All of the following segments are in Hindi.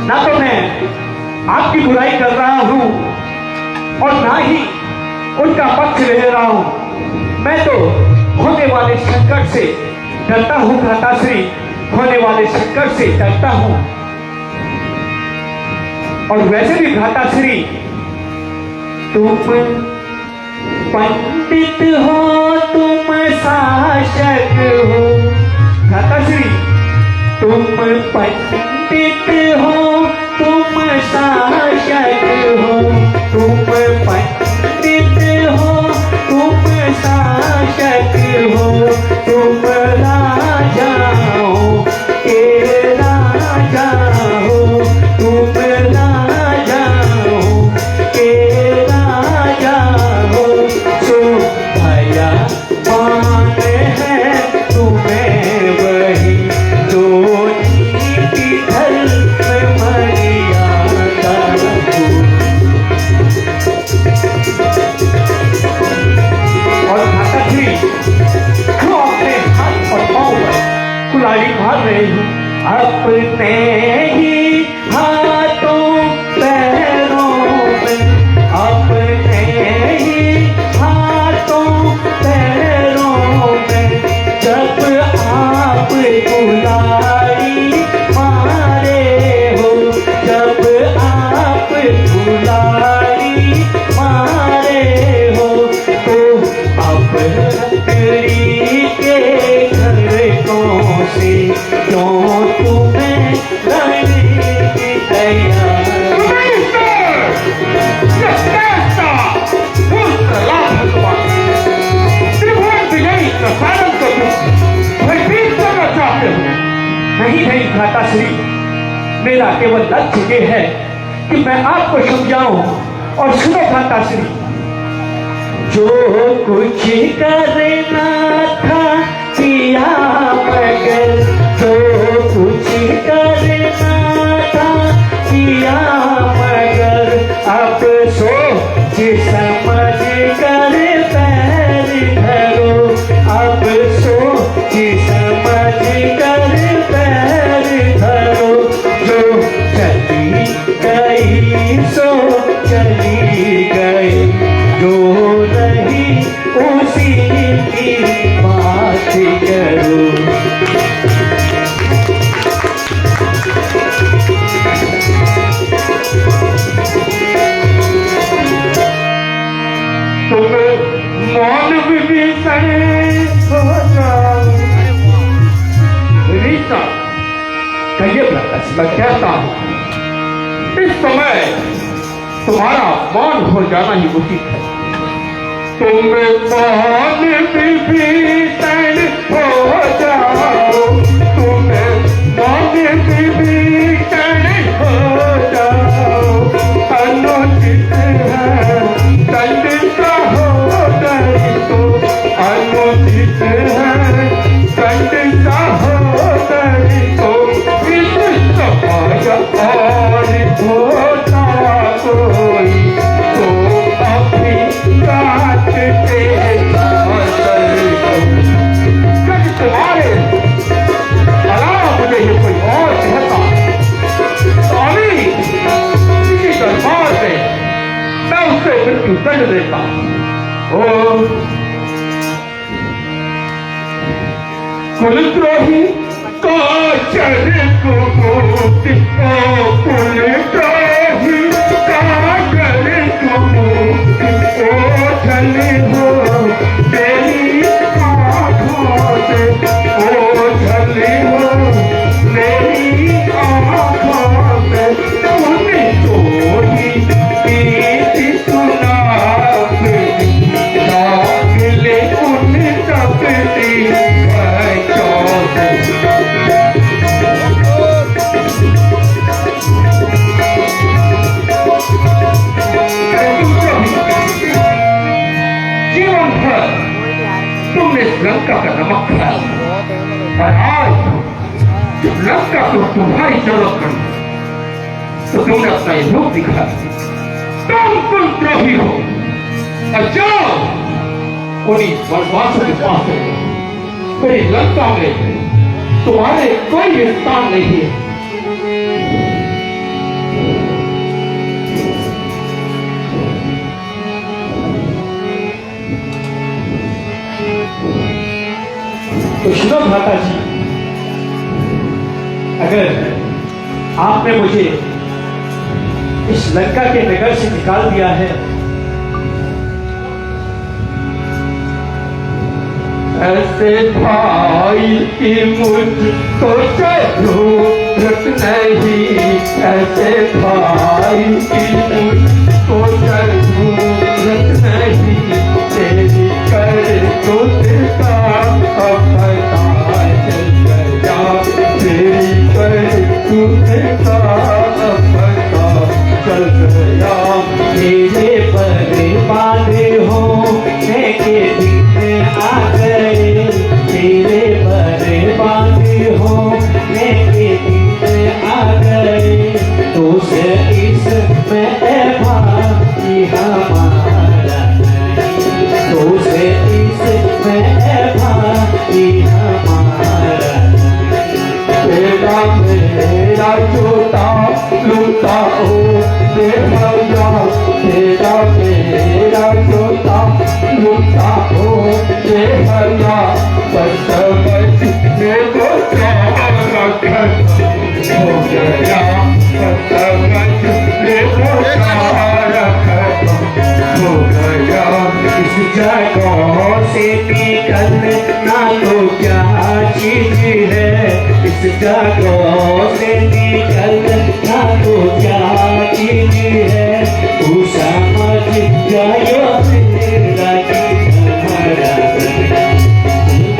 ना तो मैं आपकी बुराई कर रहा हूं और ना ही उनका पक्ष ले रहा हूं। मैं तो होने वाले संकट से डरता हूं भ्राताश्री, होने वाले संकट से डरता हूं। और वैसे भी भ्राताश्री, तुम पंडित हो, तुम शासक हो। भ्राताश्री, तुम पंडित हो, तुम शासक हो। तुम पंडित हो, तुम शासक हो। तुम राजा हो के राजा हो। तुम राजा हो के राजा हो। सो भया मान है तुम्हें वही जो नीति धर्म मर्यादा हो। और भ्राताश्री, क्यों अपने हाथ और पांव पर कुल्हाड़ी मार रहे हो? अपने ही हाथों पैरों में, अपने ही हाथों पैरों में जब आप कुल्हाड़ी मारे हो, जब आप कुल्हाड़ी मारे हो, तो अपनी के घर कौन से क्यों तुम्हें लड़ने की तैयारी? नहीं नहीं भ्राताश्री, मेरा केवल लक्ष्य ये है कि मैं आपको समझाऊं। और सुनो भ्राताश्री, जो कुछ करना था किया, मगर जो कुछ करना था किया, मगर अब सोच समझ कर पैर धरो। अब सोच समझ कर पैर धरो। जो चली गई सो चली गई, जो रही उसी की बात करो। तुम मौन विभीषण हो जाओ। विभीषण, कहिए भ्राताश्री, मैं कहता हूं इस समय तुम्हारा मौन हो जाना ही उचित है। तुम मौन विभीषण हो जाओ। तुम मौन विभीषण हो जाओ। अनुचित है दंड सहोदरी को, अनुचित है दंड सहोदरी को। इस समाज और होता कोई तो अपनी काटते तुम्हारे अलावा मुझे ये कोई और कहता तो अभी इसी दरबार में मैं उससे मृत्यु दंड देता। ओ कुलद्रोही का चर कुमुक्ति, ओ कुलद्रोही का चर कुमुक्ति, ओ छली हो तेरी आँखों से, ओ छली हो मेरी आँखों से। तूने चोरी की सुना ले उन तपती जीवन भर तुमने लंका का नमक खाया और आज जब लंका को तुम्हारी जरूरत पड़ी तो तुमने अपना ये रूप दिखाया। तुम कुलद्रोही हो और जाओ उन्हीं बदमाशों के पास मेरी लंका में तुम्हारे कोई स्थान नहीं है। तो सुनो भ्राता जी, अगर आपने मुझे इस लंका के नगर से निकाल दिया है, ऐसे भाई की मुझको जरूरत नहीं, ऐसे भाई की मुझको जरूरत नहीं, तेरी करतूत का अब पता चल गया, तेरी करतूत का अब पता चल गया। मेरे बर्बाद होने के दिन आ गए, मेरे बर्बाद होने के दिन आ गए, तो से इसमें भाई हमारा नहीं, तो से इसमें भाई हमारा नहीं। तेरा मेरा जूता लूटा हो दे भैया, तेरा मेरा जूता लूटा हो दे भैया, पर समझ में तो रखत हो गया, पर समझ में तो रखत हो गया। इस जगह से निकलना तो क्या चीज है, इस जगह से निकलना तो क्या चीज है, तू समझ जायो मेरा हमारा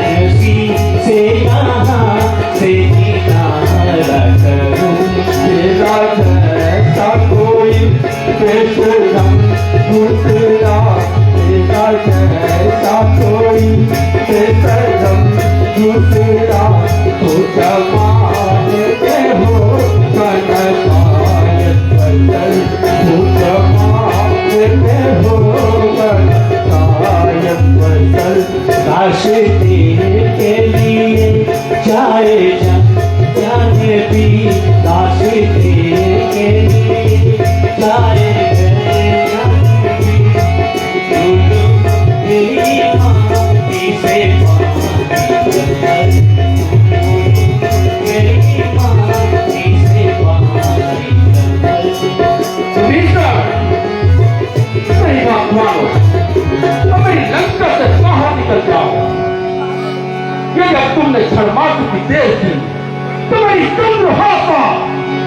ऐसी से यहाँ से किनारा करूँ। तेरा जैसा कोई बेशरम दूसरा, तेरा जैसा कोई बेशरम दूसरा, तो जमाने में हो मन पायत बदल, तो जमाने में हो मन पायत बदल। रास्ते के लिए जाए जाने भी, रास्ते के लिए जाए जाने भी, मेरी माटी से मेरी माटी से मेरी बात मानो, तो मेरी लंका से बाहर निकल जाओ। ये जब तुमने क्षणमात्र की देर की, तुम्हारी चंद्रहासा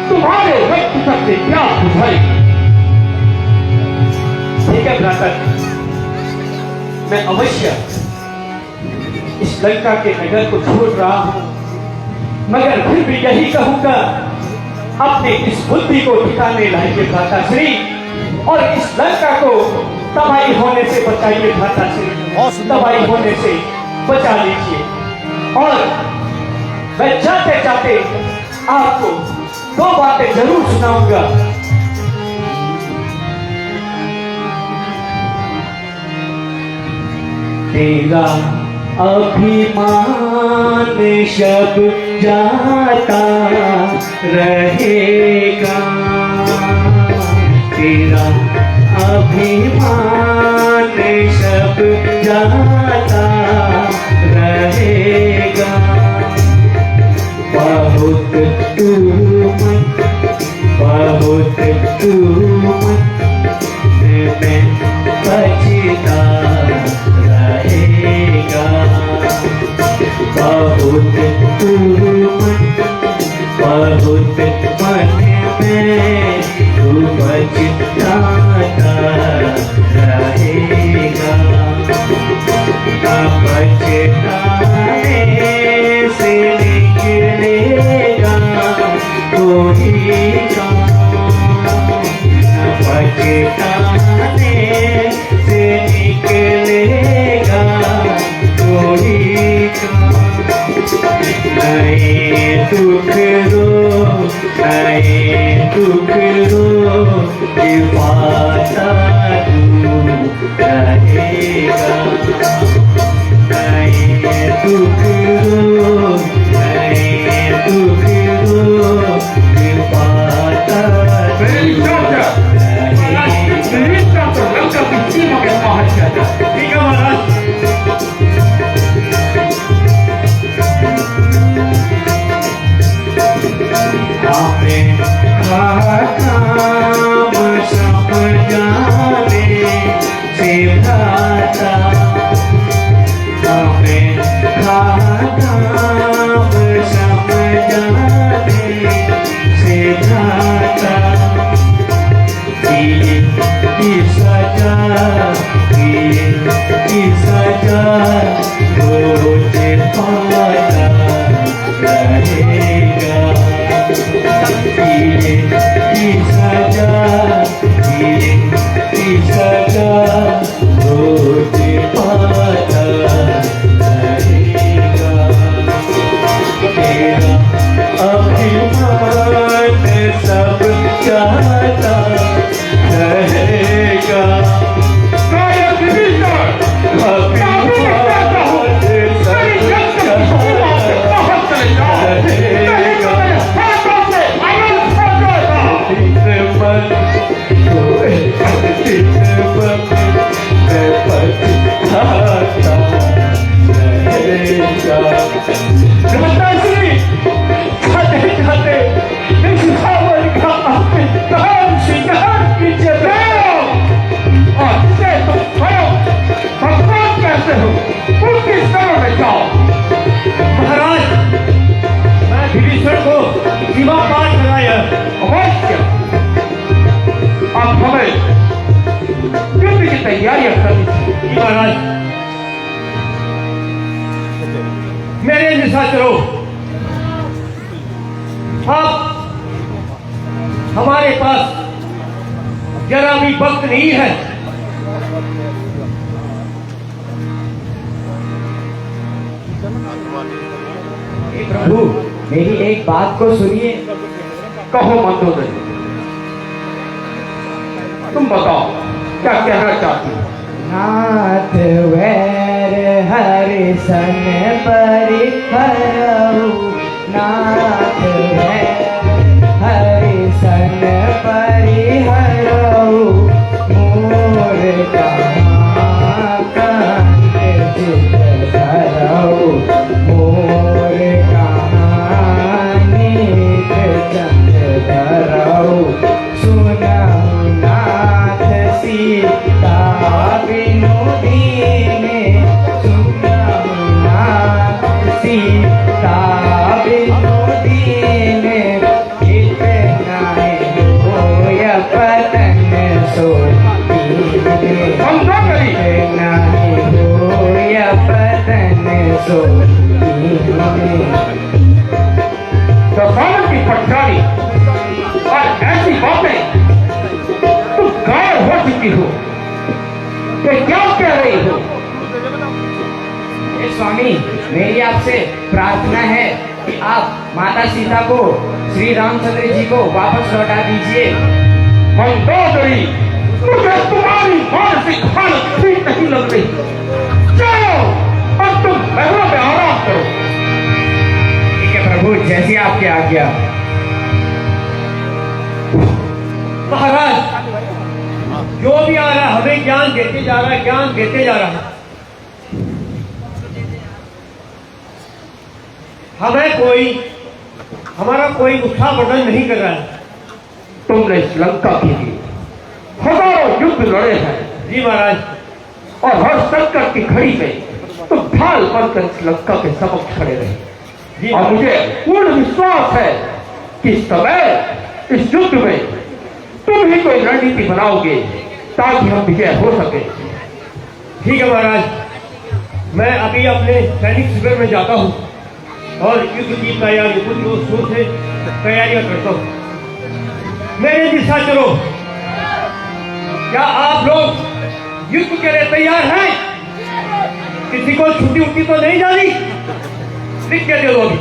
तुम्हारे रक्त से प्यास बुझाई। ठीक है भ्राता, मैं अवश्य इस लंका के नगर को छोड़ रहा हूं, मगर फिर भी यही कहूंगा, अपने इस बुद्धि को ठिकाने लाइए भ्राता श्री, और इस लंका को तबाही होने से बचाइए भ्राता श्री, तबाही होने से बचा लीजिए। और मैं जाते जाते आपको दो बातें जरूर सुनाऊंगा। तेरा अभिमान शब जाता रहेगा, तेरा अभिमान शब जाता रहेगा। बहुत तू मैं बचता रहेगा, बहुत मन में तू बचता रहेगा। बचताने से निकलेगा कोई काम, बचताने से निकलेगा कोई काम। नए दुख रो ये पाता तू रहेगा। नए दुख रो ये पाता मेरी चर्चा तो लंका की सीमा के बाहर किया जाए। ठीक है महाराज। सब चाहता रहेगा। महाराज, मैं विभीषण को विवाह पाठ कराया। अवश्य अब हमें युद्ध की तैयारियां करनी चाहिए। महाराज, मेरे निशा चलो। अब हमारे पास जरा भी वक्त नहीं है। प्रभु, मेरी एक बात को सुनिए। कहो मंदोदरी, तुम बताओ क्या कहना चाहती हो? नाथ वैर हरिसन परिहरऊ, नाथ वैर हरिसन परिहरऊ, मोर कहाँ कंठ चित धरऊ, मोर कहाँ नीत चंद धरऊ, सुनऊ नाथ सीता बिनु दीने, सुनऊ नाथ सीता बिनु दीने, इतना होय पतन सो दीने, इतना होय पतन सो दीने। दशानन की पटरानी और ऐसी बातें तुम गायब हो चुकी हो, तो क्या कह रही हो? हे स्वामी, मेरी आपसे प्रार्थना है कि आप माता सीता को श्री रामचंद्र जी को वापस लौटा दीजिए। मंदोदरी, मुझे तुम्हारी मानसिक हालत ठीक नहीं लग रही। चलो अब तुम महलों में आराम करो। ठीक है प्रभु, जैसी आपकी आज्ञा। महाराज, जो भी आ रहा है हमें ज्ञान देते जा रहा है, ज्ञान देते जा रहा है। हमारा कोई गुस्सा वर्णन नहीं कर रहा है। तुमने इस लंका के लिए हजारों युद्ध लड़े हैं। जी महाराज। और हर संकट की घड़ी में तुम ढाल बनकर इस लंका के समक्ष खड़े रहे। और मुझे पूर्ण विश्वास है कि इस समय इस युद्ध में तुम ही कोई रणनीति बनाओगे ताकि हम विजय हो सके। ठीक है महाराज, मैं अभी अपने सैनिक शिविर में जाता हूँ और युद्ध की तैयारी कुछ जोर से तैयारियां करता हूँ। मेरे दिशा चलो, क्या आप लोग युद्ध के लिए तैयार हैं? किसी को छुट्टी उट्टी तो नहीं जानी? लिख के दे दो अभी।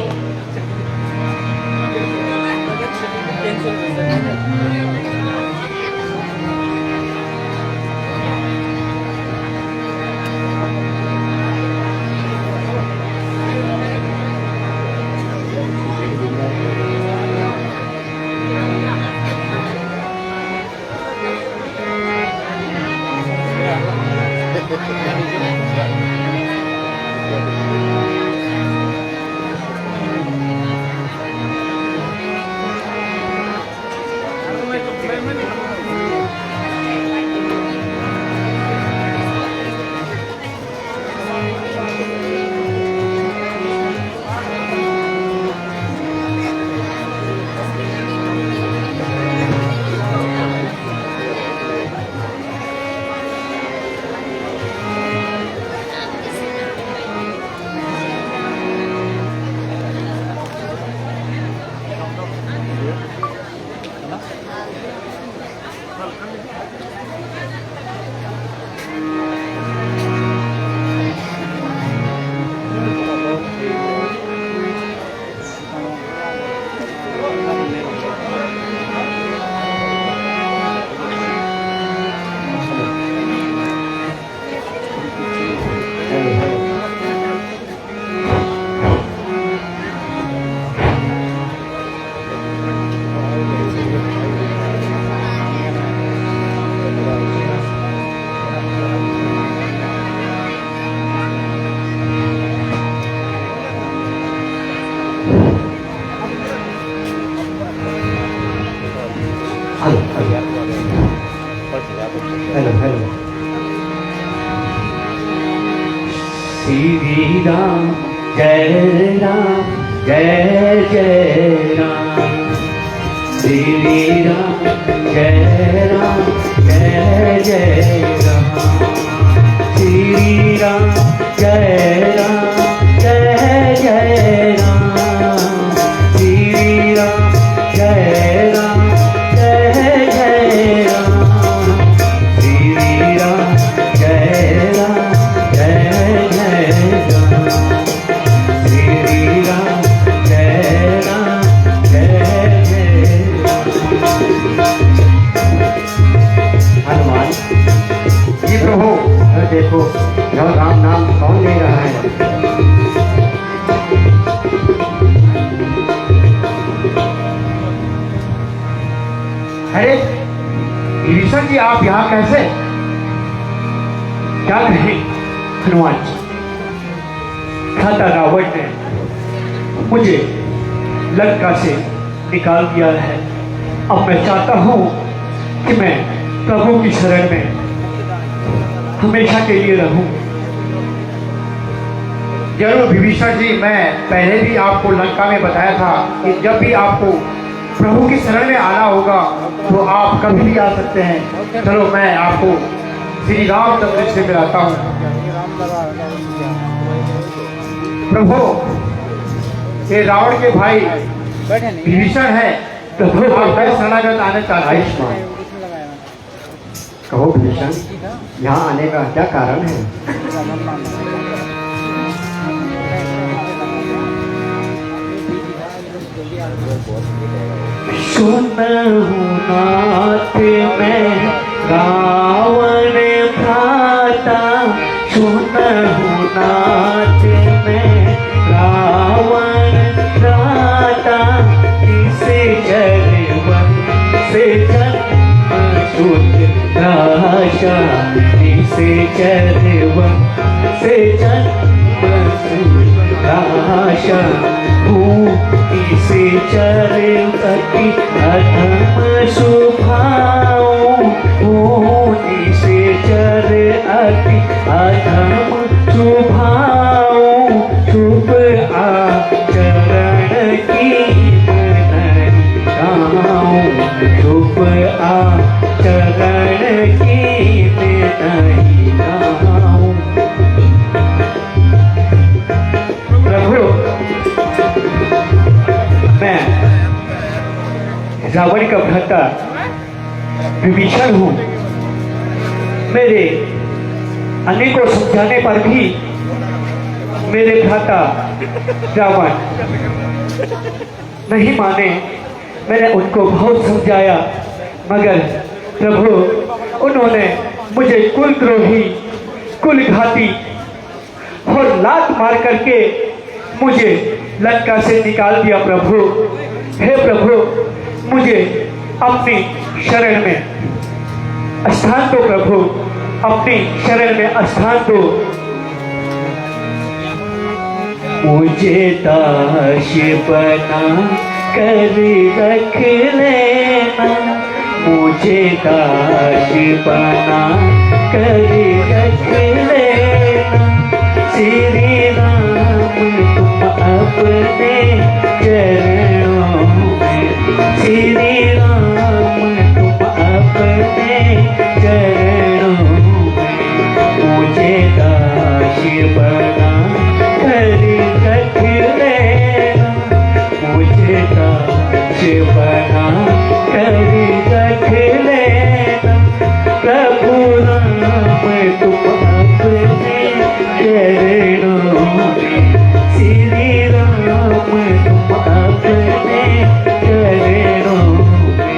Hello hello hello. Shri Ram जय जय राम, श्री राम जय जय राम, श्री राम जय जय राम, श्री राम जय राम श्री राम जय राम श्री राम हनुमान जी प्रभु, देखो यह राम नाम कौन ले रहा है? अरे विभीषण जी, आप यहाँ कैसे? क्या कहें हनुमान जी, खाता रावण ने मुझे लंका से निकाल दिया है। अब मैं चाहता हूँ कि मैं प्रभु की शरण में हमेशा के लिए रहूं। जरूर विभीषण जी, मैं पहले भी आपको लंका में बताया था कि जब भी आपको प्रभु की शरण में आना होगा तो आप कभी भी आ सकते हैं। चलो मैं आपको श्री रामचंद्र से मिलाता हूँ। प्रभु, ये रावण के भाई विभीषण है। प्रभु आप मैं शरणागत आने चाहते हैं। आयुष्मान, कहो विभीषण, यहाँ आने का क्या कारण है? सुनहु नाथ में रावण भ्राता, सुनहु नाथ में रावण भ्राता, किसे जरवन से जन्म सुत राशा, किसे जरवन से जन्म सुत राशा, इसे चरती अधम सुभाऊं, इसे चरती अधम सुभाऊं, शुभ आचरण की नहीं गाऊं, शुभ आचरण की नहीं गाऊं। प्रभु, मैं रावण का भ्राता विभीषण हूँ। मेरे अनेकों समझाने पर भी मेरे भ्राता रावण नहीं माने। मैंने उनको बहुत समझाया, मगर प्रभु उन्होंने मुझे कुलद्रोही, कुलघाती और लात मार करके मुझे लंका से निकाल दिया। प्रभु, हे प्रभु, मुझे अपनी शरण में स्थान दो। प्रभु, अपनी शरण में स्थान दो। मुझे दास बना कर रख लेना, मुझे दास बना कर रख लेना, श्री राम तुम अपने चरणों में, श्री राम तुम अपने चरणों में, मुझे दास बना कर रख लेना, मुझे दास बना कर रख लेना, प्रभु राम तुम अपने चरणों में, श्री राम तुम अपने चरणों में।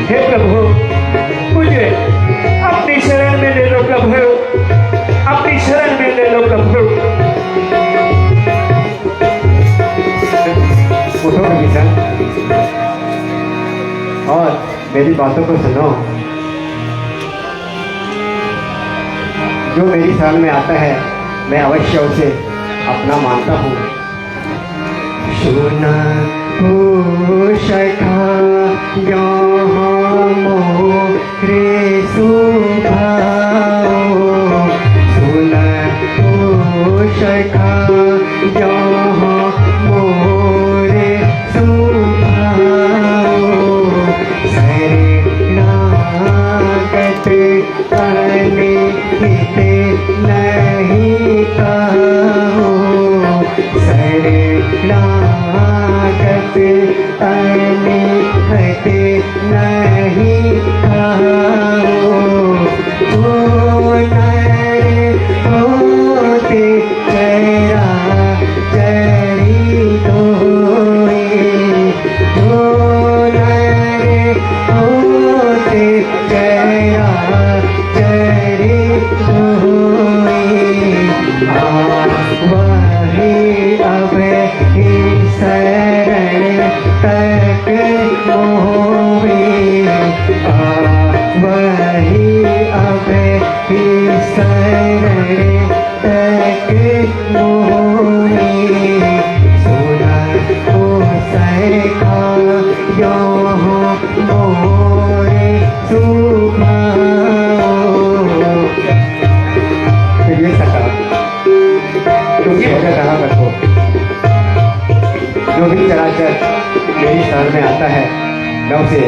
हे प्रभु, मुझे अपनी शरण में ले लो प्रभु, अपनी शरण में ले लो प्रभु। उठो विभीषण और मेरी बातों को सुनो। जो मेरी शरण में आता है मैं अवश्य उसे अपना मानता हूँ। सुना हो सखा यहाँ हित नहीं कहो शरणागत अनिहत नहीं कहो जो नर होते चरा चरी दोए जो नर होते चरा चरी दोए वही अब ही शरण तक मोहे वही अब ही शरण तक मोहे सुना हो सरखा यो हो मोरे सुभाओ। ये सका तुम भगत कहाँ रखो जो भी चराचर मेरी शरण में आता है मैं उसे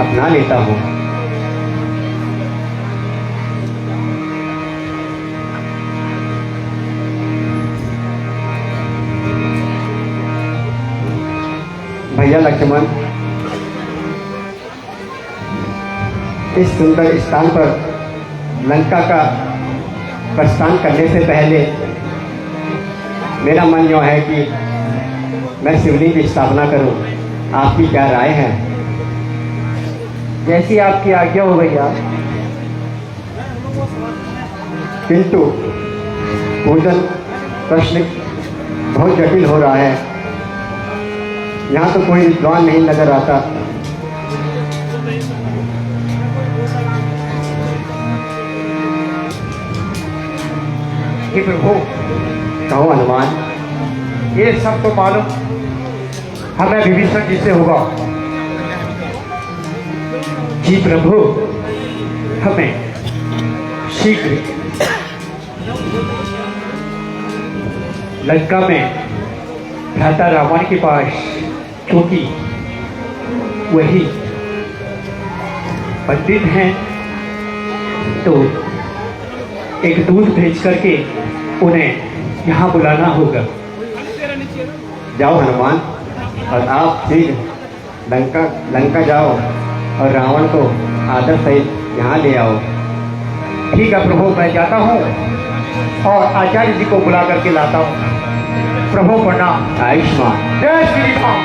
अपना लेता हूँ। भैया लक्ष्मण, इस सुंदर स्थान पर लंका का प्रस्थान करने से पहले मेरा मन यूँ है कि मैं शिवलिंग की स्थापना करूं। आपकी क्या राय है? जैसी आपकी आज्ञा हो भैया। किंतु पूजन प्रश्न बहुत जटिल हो रहा है। यहाँ तो कोई विद्वान नहीं नजर आता। हे प्रभु, कहो हनुमान। ये सब तो मालूम हमें विभीषण जी से होगा। जी प्रभु, हमें शीघ्र लंका में भ्राता रावण के पास, क्योंकि वही पंडित हैं, तो एक दूत भेज करके उन्हें यहाँ बुलाना होगा। जाओ हनुमान, और आप शीघ्र लंका जाओ और रावण को आदर सहित यहाँ ले आओ। ठीक है प्रभु, मैं जाता हूँ और आचार्य जी को बुला करके लाता हूँ। प्रभु प्रणाम। आयुष्मान। जय श्री राम।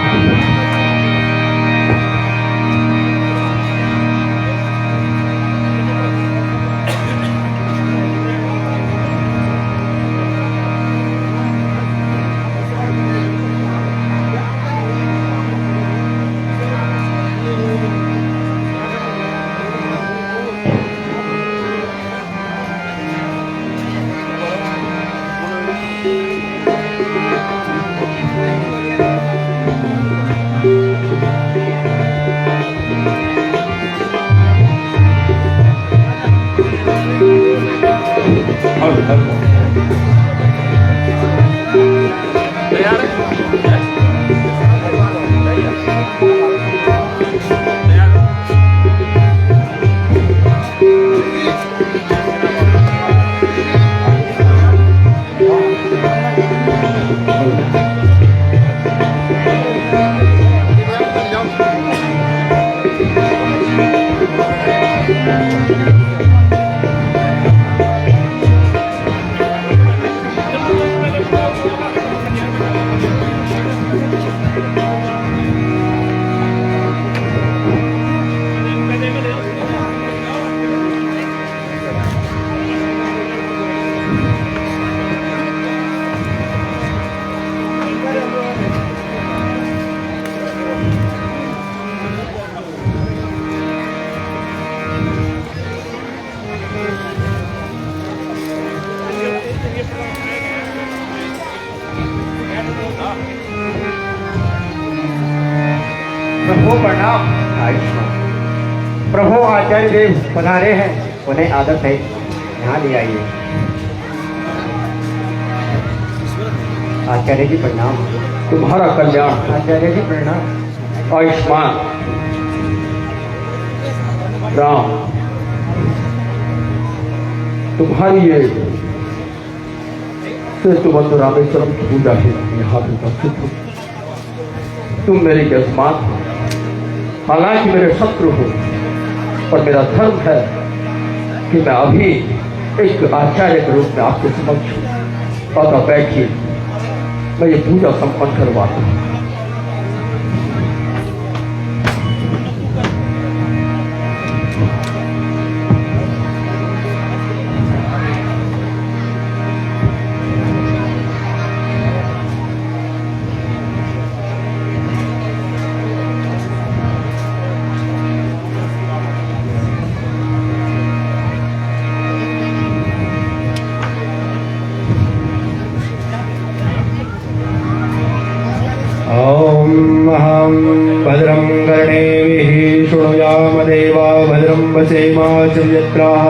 प्रभु प्रणाम। आयुष्मान। प्रभु आचार्य देव पधारे हैं। उन्हें आदर सहित यहाँ ले आइए। आचार्य जी प्रणाम। तुम्हारा कल्याण। आचार्य जी प्रणाम। आयुष्मान। राम। तुम्हारी ये सेतुबंध रामेश्वरम की पूजा के लिए यहाँ पे उपस्थित हूँ। तुम मेरे यजमान हो, हालांकि मेरे शत्रु हो, पर मेरा धर्म है कि मैं अभी एक आचार्य के रूप में आपके समक्ष हूँ। अतः बैठिए, मैं ये पूजा संपन्न करवाता हूँ। अहं भद्रं कर्णेभिः शृणुयाम देवा भद्रं वसेमाचर्यत्राः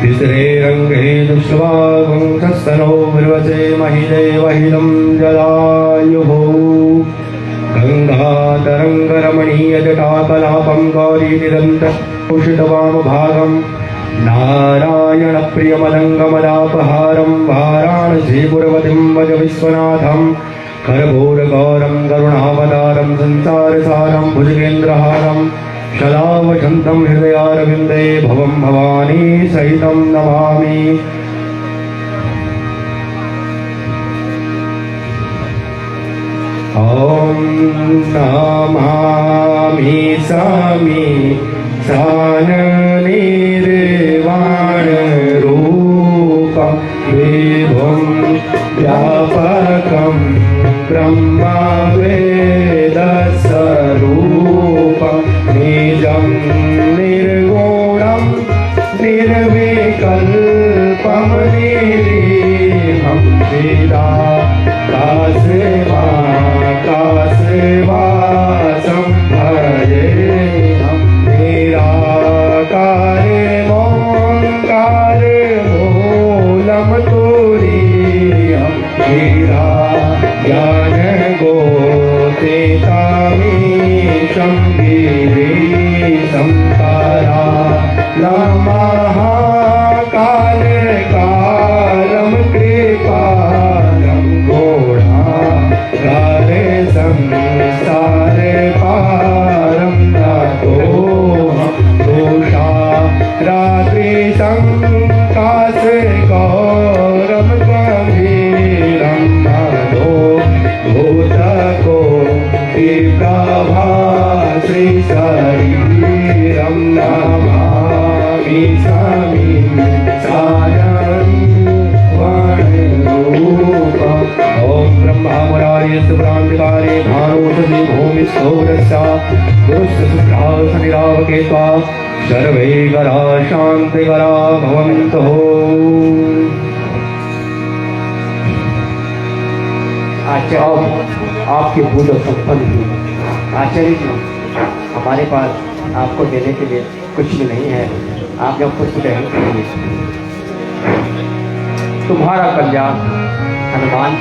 तिसरेरङ्गे दुष्वागुंसस्तनो विर्वचे महिदेवहिलं जलायुः गङ्गातरङ्गरमणीयजटाकलापं गौरीनिरन्तरभूषितवामभागं नारायणप्रियमदङ्गमदापहारं वाराणसीपुरवतिं भज विश्वनाथं करभूरगौरं करुणावतारं संसारसारं भुजगेन्द्रहारं शलावशन्तं हृदयारविन्दे भवं भवानी सहितं नमामि। ॐ नमामि सामि साननिर्वाणरूपं विभुं व्यापकं ब्रह्मा वेदस्वरूपं निजं निर्गुणं निर्विकल्पं निरीहं चिदाकाशवासं भजेऽहं निराकारे मोङ्कारे मूलं तुरीयं ज्ञानगोतितामीशं गिरीशं कालं कृपालं घोडागारे संसारे पारं ततोऽहं दोषा रात्रिसङ्काशे गौरं गम्भीरं मदो भूतकोटिप्रभाश्री शरीरं नमामि समीं सायन्वणरूपम्। ॐ ब्रह्मा मुरारिस्तु भ्रान्तिकारे भानुषधि भूमिस्थौरस्य गुरुस्य शुभ्रासनिरावकेत्वा सर्वे करा शान्तिकरा भवन्तु। आचार्य, आपकी पूजा संपन्न हुई। आचार्य जी, हमारे पास आपको देने के लिए कुछ भी नहीं है, आप जब कुछ ग्रहण करिए। तुम्हारा कल्याण। हनुमान,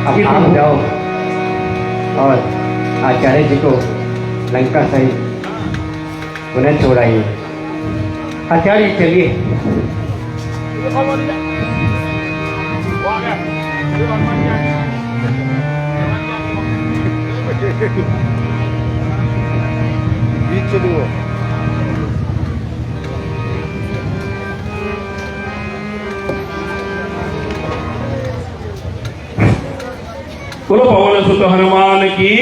अब आप जाओ और आचार्य जी को लंका सहित उन्हें छोड़ाइए। आचार्य चलिए। बोलो पवन सुत हनुमान की।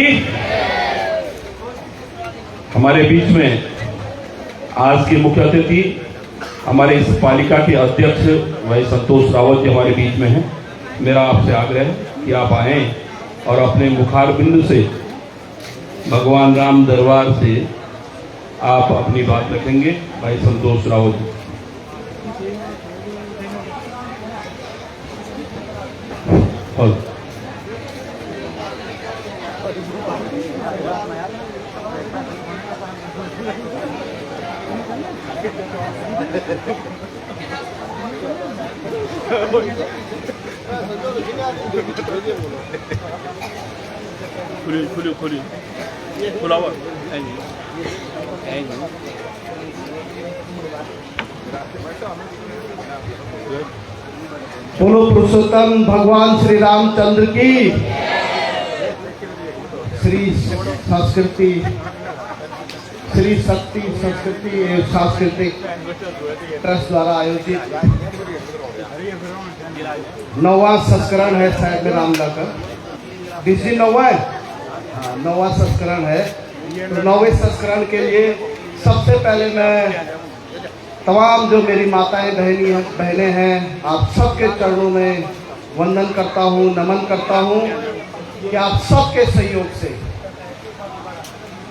हमारे बीच में आज के मुख्य अतिथि हमारे इस पालिका के अध्यक्ष भाई संतोष रावत जी हमारे बीच में हैं। मेरा आपसे आग्रह है कि आप आएं और अपने मुखारबिंद से भगवान राम दरबार से आप अपनी बात रखेंगे। भाई संतोष रावत जी। और खुली खुलावा बोलो पुरुषोत्तम भगवान श्री रामचंद्र की। श्री संस्कृति श्री शक्ति संस्कृति एवं सांस्कृतिक ट्रस्ट द्वारा आयोजित 9वां संस्करण है शायद में रामला का। डिजी 9वां है, हाँ 9वां संस्करण है। तो 9वें संस्करण के लिए सबसे पहले मैं तमाम जो मेरी माताएं बहनें हैं, आप सबके चरणों में वंदन करता हूँ, नमन करता हूँ कि आप सबके सहयोग से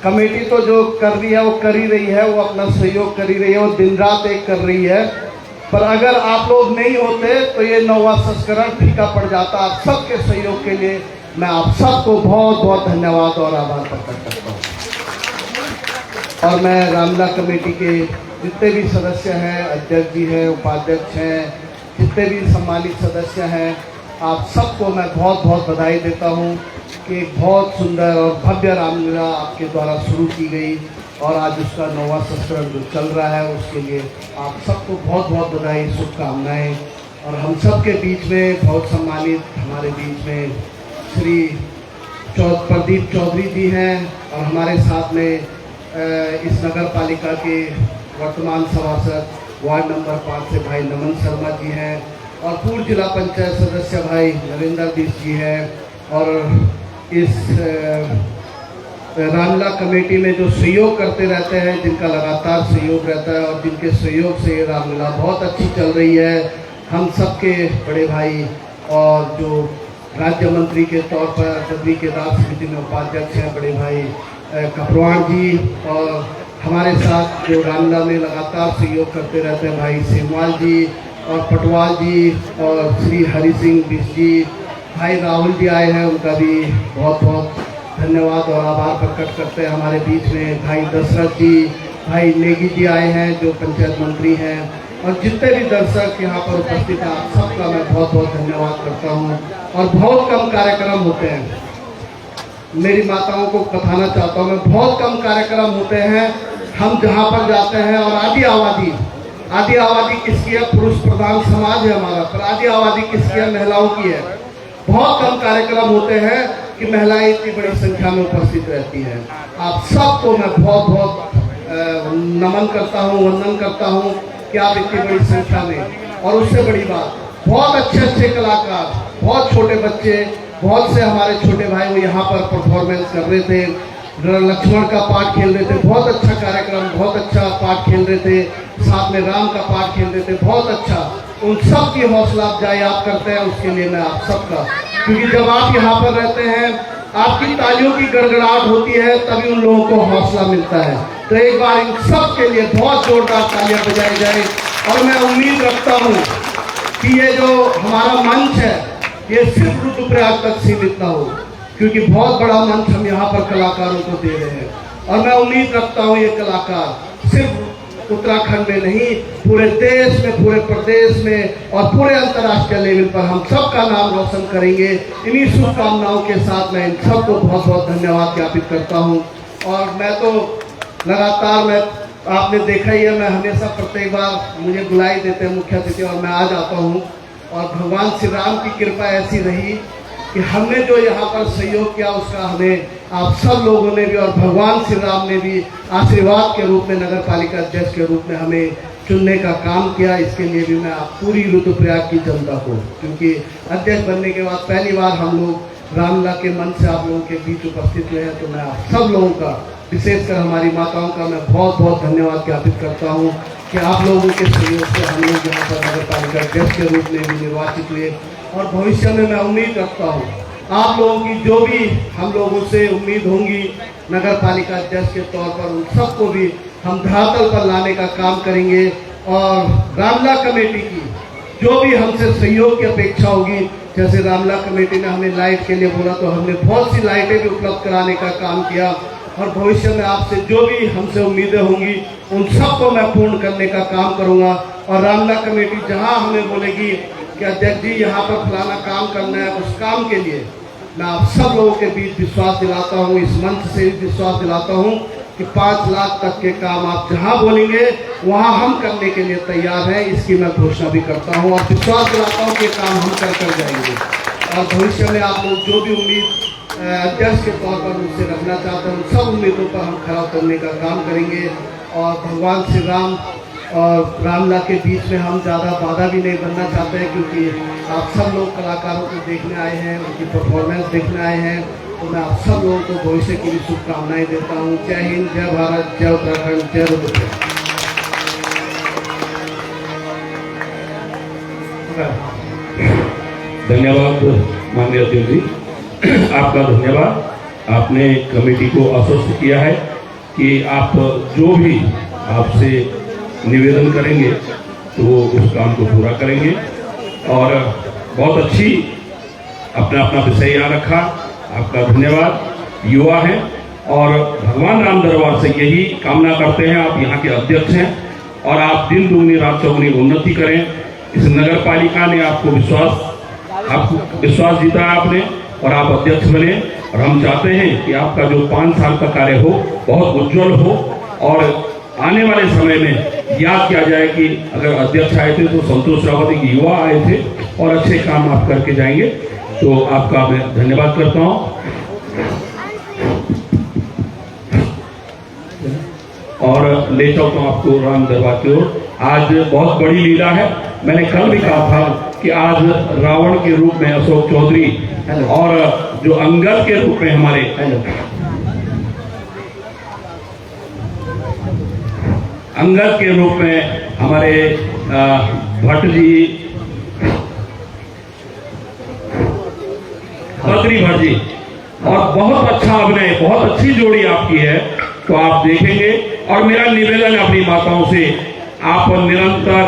कमेटी तो जो कर रही है वो कर ही रही है, वो अपना सहयोग कर ही रही है, वो दिन रात एक कर रही है। पर अगर आप लोग नहीं होते तो ये 9वां संस्करण फीका पड़ जाता। आप सबके सहयोग के लिए मैं आप सबको बहुत बहुत धन्यवाद और आभार प्रकट करता हूँ। और मैं रामला कमेटी के जितने भी सदस्य हैं, अध्यक्ष जी हैं, उपाध्यक्ष हैं, जितने भी सम्मानित सदस्य हैं, आप सबको मैं बहुत बहुत बधाई देता हूँ कि एक बहुत सुंदर और भव्य रामलीला आपके द्वारा शुरू की गई और आज उसका 9वां संस्करण जो चल रहा है उसके लिए आप सबको बहुत बहुत बधाई, शुभकामनाएं। और हम सब के बीच में बहुत सम्मानित हमारे बीच में श्री प्रदीप चौधरी जी हैं और हमारे साथ में इस नगर पालिका के वर्तमान सभासद वार्ड नंबर 5 से भाई नमन शर्मा जी हैं और पूर्व जिला पंचायत सदस्य भाई नरेंद्र बिष्ट जी हैं। और इस रामला कमेटी में जो सहयोग करते रहते हैं, जिनका लगातार सहयोग रहता है और जिनके सहयोग से ये रामलीला बहुत अच्छी चल रही है, हम सबके बड़े भाई और जो राज्य मंत्री के तौर पर बद्री केदार समिति में उपाध्यक्ष हैं बड़े भाई कपरवाण जी, और हमारे साथ जो रामलीला में लगातार सहयोग करते रहते हैं भाई सेमवाल जी और पटवाल जी और श्री हरि सिंह बिष्ट जी, भाई राहुल जी आए हैं, उनका भी बहुत बहुत धन्यवाद और आभार प्रकट करते हैं। हमारे बीच में भाई दशरथ जी, भाई नेगी जी आए हैं जो पंचायत मंत्री हैं, और जितने भी दर्शक यहाँ पर उपस्थित हैं आप सबका मैं बहुत बहुत धन्यवाद करता हूँ। और बहुत कम कार्यक्रम होते हैं, मेरी माताओं को बताना चाहता हूँ मैं, बहुत कम कार्यक्रम होते हैं हम जहाँ पर जाते हैं। और आधी आबादी किसकी है? पुरुष प्रधान समाज है हमारा, पर आधी आबादी किसकी है? महिलाओं की है। बहुत कम कार्यक्रम होते हैं कि महिलाएं इतनी बड़ी संख्या में उपस्थित रहती हैं। आप सबको मैं बहुत बहुत नमन करता हूँ, वंदन करता हूँ कि आप इतनी बड़ी संख्या में, और उससे बड़ी बात बहुत अच्छे कलाकार, बहुत छोटे बच्चे, बहुत से हमारे छोटे भाई वो यहाँ पर परफॉर्मेंस कर रहे थे, लक्ष्मण का पाठ खेल रहे थे, बहुत अच्छा कार्यक्रम, बहुत अच्छा पाठ खेल रहे थे, साथ में राम का पाठ खेल रहे थे, बहुत अच्छा। उन सब की हौसला अफजाई आप करते हैं, उसके लिए मैं आप सबका, क्योंकि जब आप यहाँ पर रहते हैं आपकी तालियों की गड़गड़ाहट होती है तभी उन लोगों को हौसला मिलता है। तो एक बार इन सब के लिए बहुत जोरदार तालियां बजाई जाए। और मैं उम्मीद रखता हूँ कि ये जो हमारा मंच है ये सिर्फ रुद्रप्रयाग तक सीमित ना हो, क्योंकि बहुत बड़ा मंच हम यहाँ पर कलाकारों को दे रहे हैं। और मैं उम्मीद रखता हूँ ये कलाकार सिर्फ उत्तराखंड में नहीं, पूरे देश में, पूरे प्रदेश में और पूरे अंतर्राष्ट्रीय लेवल पर हम सबका नाम रोशन करेंगे। इन्हीं शुभकामनाओं के साथ मैं इन सबको बहुत बहुत धन्यवाद ज्ञापित करता हूँ। और मैं तो लगातार आपने देखा ही है, मैं हमेशा प्रत्येक बार मुझे बुलाई देते हैं मुख्य अतिथि और मैं आ जाता हूँ। और भगवान श्री राम की कृपा ऐसी रही कि हमने जो यहाँ पर सहयोग किया उसका हमें आप सब लोगों ने भी और भगवान श्री राम ने भी आशीर्वाद के रूप में नगर पालिका अध्यक्ष के रूप में हमें चुनने का काम किया। इसके लिए भी मैं आप पूरी रुद्रप्रयाग की जनता को, क्योंकि अध्यक्ष बनने के बाद पहली बार हम लोग रामलीला के मन से आप लोगों के बीच उपस्थित हुए हैं, तो मैं आप सब लोगों का, विशेषकर हमारी माताओं का मैं बहुत बहुत धन्यवाद ज्ञापित करता हूँ कि आप लोगों के सहयोग से हम लोग यहाँ पर नगर पालिका अध्यक्ष के रूप में भी निर्वाचित हुए। और भविष्य में मैं उम्मीद रखता हूँ आप लोगों की जो भी हम लोगों से उम्मीद होंगी नगर पालिका अध्यक्ष के तौर पर, उन सबको भी हम धरातल पर लाने का काम करेंगे। और रामलीला कमेटी की जो भी हमसे सहयोग की अपेक्षा होगी, जैसे रामलीला कमेटी ने हमें लाइट के लिए बोला तो हमने बहुत सी लाइटें भी उपलब्ध कराने का काम किया। और भविष्य में आपसे जो भी हमसे उम्मीदें होंगी उन सबको मैं पूर्ण करने का काम करूँगा। और रामलीला कमेटी जहाँ हमें बोलेगी कि अध्यक्ष जी यहाँ पर फलाना काम करना है, उस काम के लिए मैं आप सब लोगों के बीच विश्वास दिलाता हूँ, इस मंच से विश्वास दिलाता हूँ कि 5 लाख तक के काम आप जहां बोलेंगे वहां हम करने के लिए तैयार हैं, इसकी मैं घोषणा भी करता हूं और विश्वास दिलाता हूं कि काम हम कर जाएंगे। और भविष्य में आप लोग जो भी उम्मीद अध्यक्ष के तौर पर मुझसे रखना चाहते हैं, उन सब उम्मीदों पर हम खरा उतरने का काम करेंगे। और भगवान श्री राम और रामला के बीच में हम ज़्यादा बाधा भी नहीं बनना चाहते हैं, क्योंकि आप सब लोग कलाकारों को देखने आए हैं, उनकी परफॉर्मेंस देखने आए हैं। तो मैं आप सब लोगों को भविष्य की भी शुभकामनाएं देता हूँ। जय हिंद, जय भारत, जय उत्तराखंड, जय रुद्रप्रयाग। धन्यवाद माननीय अध्यक्ष जी, आपका धन्यवाद। आपने कमेटी को आश्वस्त किया है कि आप जो भी आपसे निवेदन करेंगे तो वो उस काम को पूरा करेंगे। और बहुत अच्छी अपना अपना विषय यहाँ रखा, आपका धन्यवाद। युवा हैं और भगवान राम दरबार से यही कामना करते हैं। आप यहाँ के अध्यक्ष हैं और आप दिन दुगनी रात चौगुनी उन्नति करें। इस नगर पालिका ने आपको विश्वास जीता है आपने और आप अध्यक्ष बने। और हम चाहते हैं कि आपका जो 5 साल का कार्य हो बहुत उज्जवल हो और आने वाले समय में याद किया जाए कि अगर अध्यक्ष आए थे तो संतोष रावत की युवा आए थे और अच्छे काम आप करके जाएंगे। तो आपका मैं धन्यवाद करता हूं और ले चलता हूं आपको राम दरबार की ओर। आज बहुत बड़ी लीला है। मैंने कल भी कहा था कि आज रावण के रूप में अशोक चौधरी और जो अंगद के रूप में हमारे अंगद के रूप में हमारे भट्ट जी, बद्री भट्ट जी, और बहुत अच्छा अभिनय, बहुत अच्छी जोड़ी आपकी है। तो आप देखेंगे। और मेरा निवेदन है अपनी माताओं से, आप निरंतर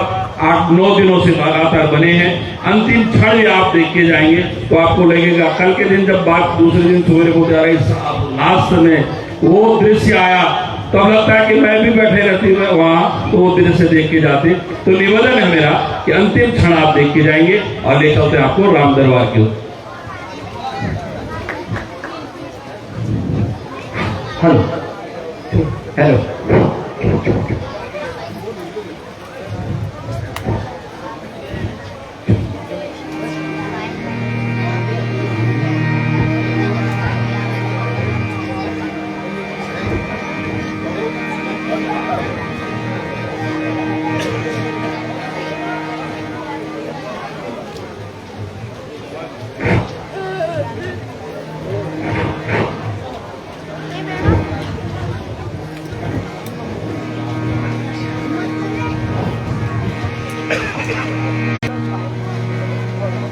8-9 दिनों से लगातार बने हैं। अंतिम क्षण आप देख के जाएंगे तो आपको लगेगा। कल के दिन जब बात दूसरे दिन सवेरे को जा रही लास्ट में वो दृश्य आया तब लगता है कि मैं भी बैठे रहती हूँ वहां, तो वो दृश्य देख के जाते। तो निवेदन है मेरा कि अंतिम क्षण आप देख के जाएंगे और ले चलते आपको राम दरबार की ओर। हेलो हेलो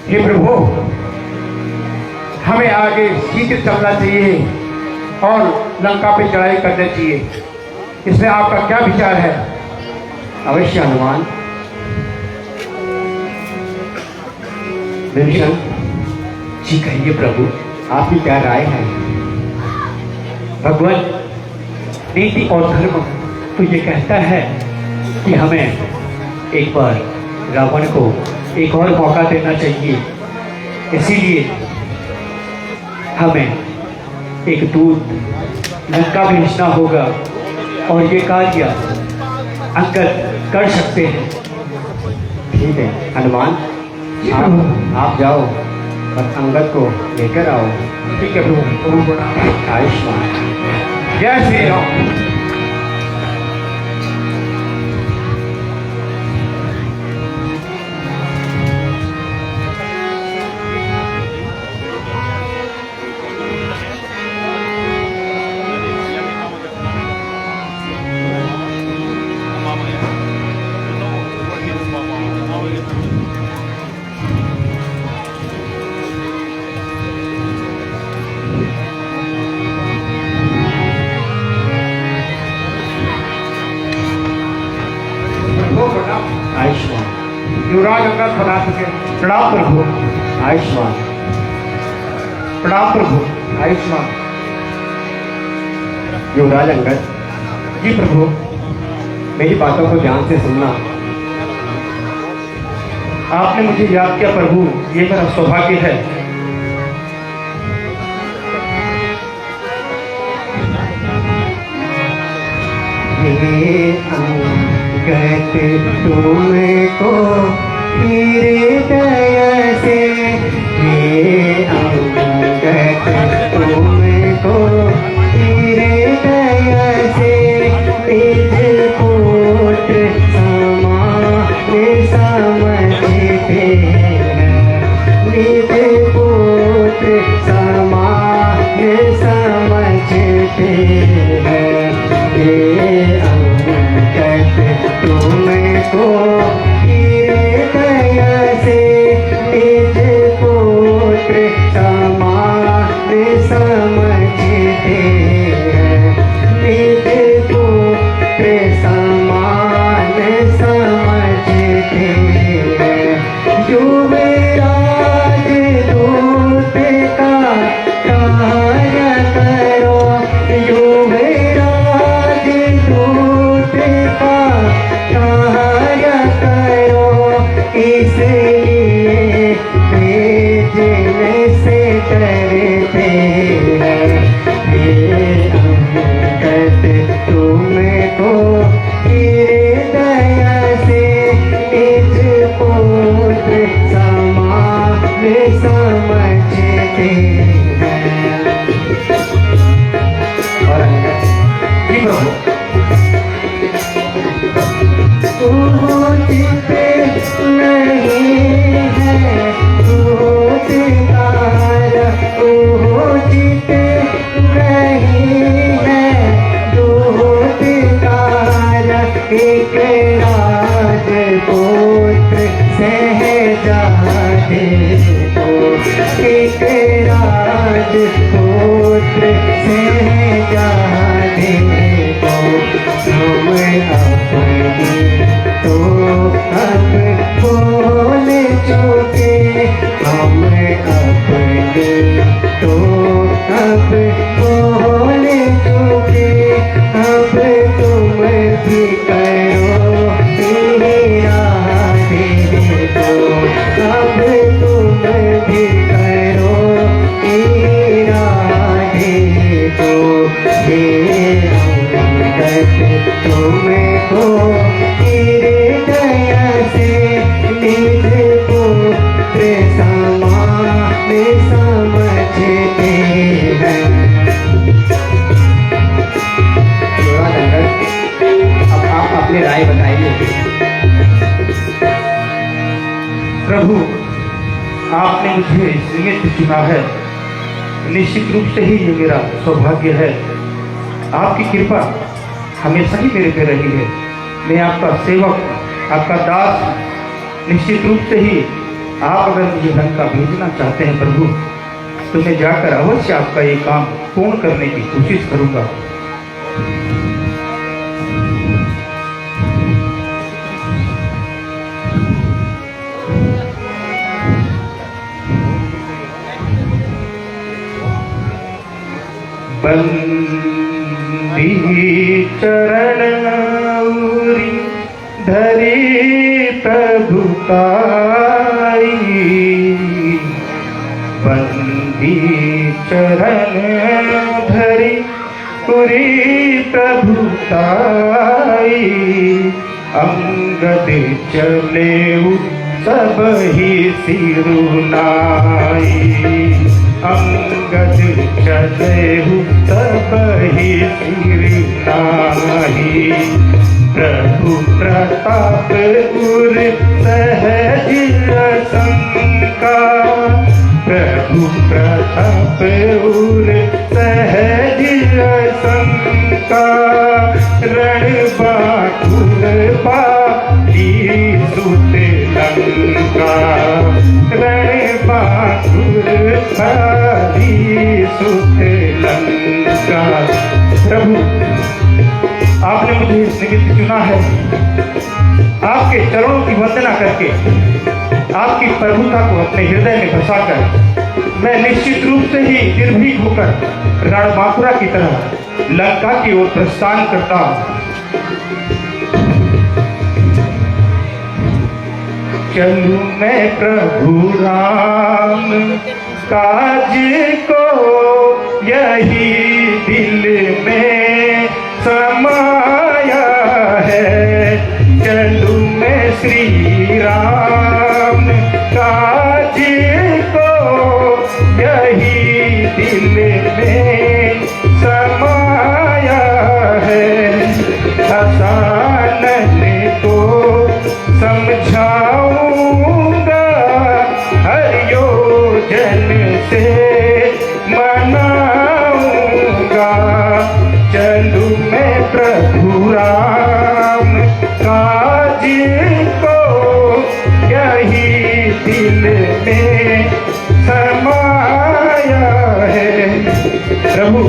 हे प्रभु, हमें आगे सीधे चलना चाहिए और लंका पे चढ़ाई करना चाहिए। इसमें आपका क्या विचार है? अवश्य हनुमान। विभीषण जी कहिए प्रभु। आपकी क्या राय है? भगवान, नीति और धर्म तो ये कहता है कि हमें एक बार रावण को एक और मौका देना चाहिए। इसीलिए हमें एक दूत लंका भेजना होगा और ये कार्य अंगद कर सकते हैं। ठीक है हनुमान, आप जाओ और अंगद को लेकर आओ। ठीक है प्रभु। आयुष्मान। जय श्री राम। आयुष्मान। युवराज अंगद बना सके। प्रणाम प्रभु। आयुष्मान। प्रणाम प्रभु। आयुष्मान। युवराज अंगद। जी प्रभु। मेरी बातों को ध्यान से सुनना। आपने मुझे याद किया प्रभु, ये मेरा सौभाग्य है। ये अंगत तुमको हृदय से, ये अंगत तुमको हृदय से, निज पुत्र समान समझते हैं, निज पुत्र समान समझते हैं। ये अंगत तुमको हृदय से, निज पुत्र समान समझते हैं, निज पुत्र समान समझते हैं। युवराज दूत का कार्य करो, युवराज दूत का कार्य करो, इसलिए भेजने से डरते हैं। ये अंगत तुमको हृदय से, निज पुत्र समान समझते हैं। और अंगत जी प्रभु, उचित नहीं है दूतकार, उचित नहीं है दूतकार, एक राजपुत्र सहजादे को, एक राजपुत्र सहजादे को, हम अपनी तो अब बोल चुके, हम अपनी तो अब बोल चुके, अब तुम भी करो मेरा देखो, अब तुम भी करो मेरा देखो। ये अंगत तुमको हृदय से, निज पुत्र समान समझते हैं। अब आप अपनी राय बताइए। प्रभु आपने मुझे इस निमित्त चुना है, निश्चित रूप से ही ये मेरा सौभाग्य है। आपकी कृपा हमेशा ही मेरे पे रही है। मैं आपका सेवक, आपका दास, निश्चित रूप से ही आप अगर मुझे लंका भेजना चाहते हैं प्रभु, तो मैं जाकर अवश्य आपका ये काम पूर्ण करने की कोशिश करूंगा। बंदी चरण उरी धरी प्रभुताई, बंदी चरण धरी उरी प्रभुताई, अंगद चले सब ही सिरुनाई, अंगद चले सब ही सिरुनाई। प्रभु प्रताप उर सहज शंका, प्रभु प्रताप उर सहज शंका, रण बाकुर पाली सुत लंका, रण बाकुर पाली सुत लंका। प्रभु आपने मुझे इस निमित्त चुना है, आपके चरणों की वंदना करके, आपकी प्रभुता को अपने हृदय में बसाकर मैं निश्चित रूप से ही निर्भीक होकर रणबांकुरा की तरह लंका की ओर प्रस्थान करता हूं। चलूं मैं प्रभु राम काज को यही दिल में समाया है। चलूं मैं श्री राम काज को, यही दिल में समाया है। आसान को समझाऊंगा, हर योजन से मनाऊंगा। चलूं मैं प्रभु राम काज को, यही दिल में समाया है। प्रभु